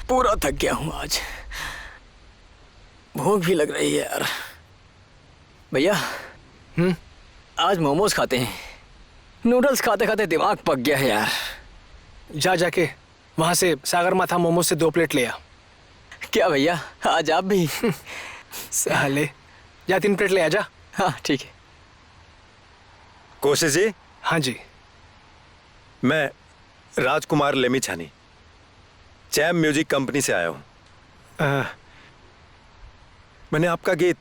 [SPEAKER 4] पूरा थक गया हूँ आज। भूख भी लग रही है यार। भैया आज मोमोज खाते हैं। नूडल्स खाते खाते दिमाग पक गया है यार।
[SPEAKER 10] जाके वहां से सागर माथा मोमो से 2 प्लेट ले आ।
[SPEAKER 4] क्या भैया आज आप भी?
[SPEAKER 10] साले जा 3 प्लेट ले आ जा।
[SPEAKER 4] हाँ ठीक है।
[SPEAKER 3] कोशिश जी।
[SPEAKER 10] हाँ जी।
[SPEAKER 3] मैं राजकुमार लेमिछानी चैम म्यूजिक कंपनी से आया हूँ। मैंने आपका गीत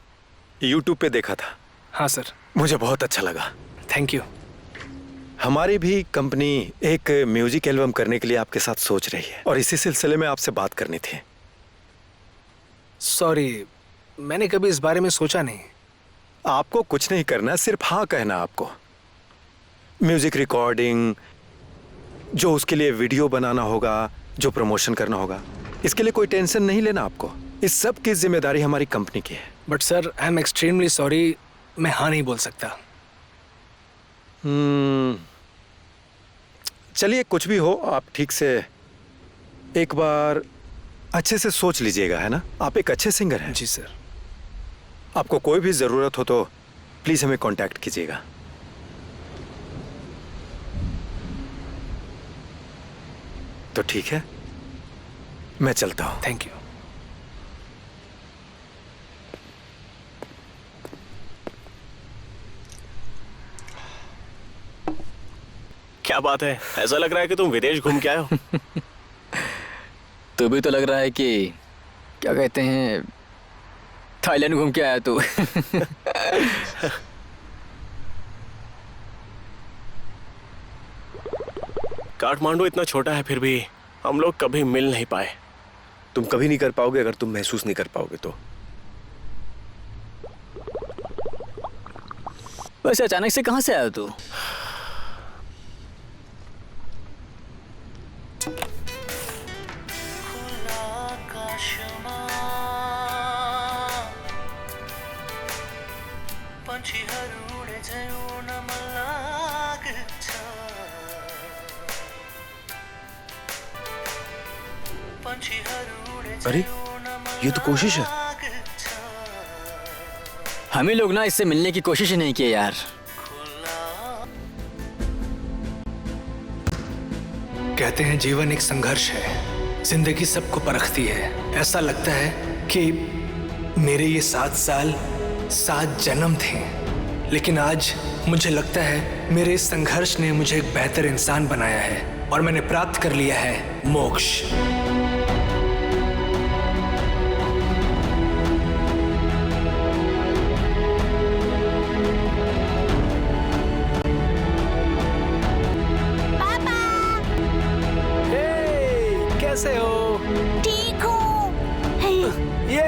[SPEAKER 3] YouTube पे देखा था।
[SPEAKER 10] हाँ सर।
[SPEAKER 3] मुझे बहुत अच्छा लगा।
[SPEAKER 10] Thank you.
[SPEAKER 3] हमारी भी कंपनी एक म्यूजिक एल्बम करने के लिए आपके साथ सोच रही है और इसी सिलसिले में आपसे बात करनी थी।
[SPEAKER 10] सॉरी, मैंने कभी इस बारे में सोचा नहीं।
[SPEAKER 3] आपको कुछ नहीं करना, सिर्फ हाँ कहना आपको। म्यूजिक रिकॉर्डिंग, जो उसके लिए वीडियो बनाना होगा, जो प्रमोशन करना होगा, इसके लिए कोई टेंशन नहीं लेना आपको। इस सब की जिम्मेदारी हमारी कंपनी की है।
[SPEAKER 10] But sir I am extremely sorry, मैं हाँ नहीं बोल सकता।
[SPEAKER 3] चलिए कुछ भी हो, आप ठीक से एक बार अच्छे से सोच लीजिएगा, है ना? आप एक अच्छे सिंगर हैं।
[SPEAKER 10] जी सर।
[SPEAKER 3] आपको कोई भी जरूरत हो तो प्लीज हमें कांटेक्ट कीजिएगा। तो ठीक है, मैं चलता हूं।
[SPEAKER 10] Thank you.
[SPEAKER 7] क्या बात है, ऐसा लग रहा है कि तुम विदेश घूम के आए हो।
[SPEAKER 4] तू भी तो लग रहा है कि क्या कहते हैं, थाईलैंड घूम के आया तू।
[SPEAKER 7] काठमांडू इतना छोटा है, फिर भी हम लोग कभी मिल नहीं पाए।
[SPEAKER 1] तुम कभी नहीं कर पाओगे अगर तुम महसूस नहीं कर पाओगे तो।
[SPEAKER 4] वैसे अचानक से कहां से आया तू?
[SPEAKER 1] अरे ये तो कोशिश है।
[SPEAKER 4] हमें लोग ना इससे मिलने की कोशिश ही नहीं की यार।
[SPEAKER 10] कहते हैं जीवन एक संघर्ष है, जिंदगी सबको परखती है। ऐसा लगता है कि मेरे ये 7 साल 7 जन्म थे, लेकिन आज मुझे लगता है मेरे इस संघर्ष ने मुझे एक बेहतर इंसान बनाया है और मैंने प्राप्त कर लिया है मोक्ष।
[SPEAKER 6] पापा
[SPEAKER 10] कैसे हो?
[SPEAKER 6] ठीक हूँ।
[SPEAKER 10] ये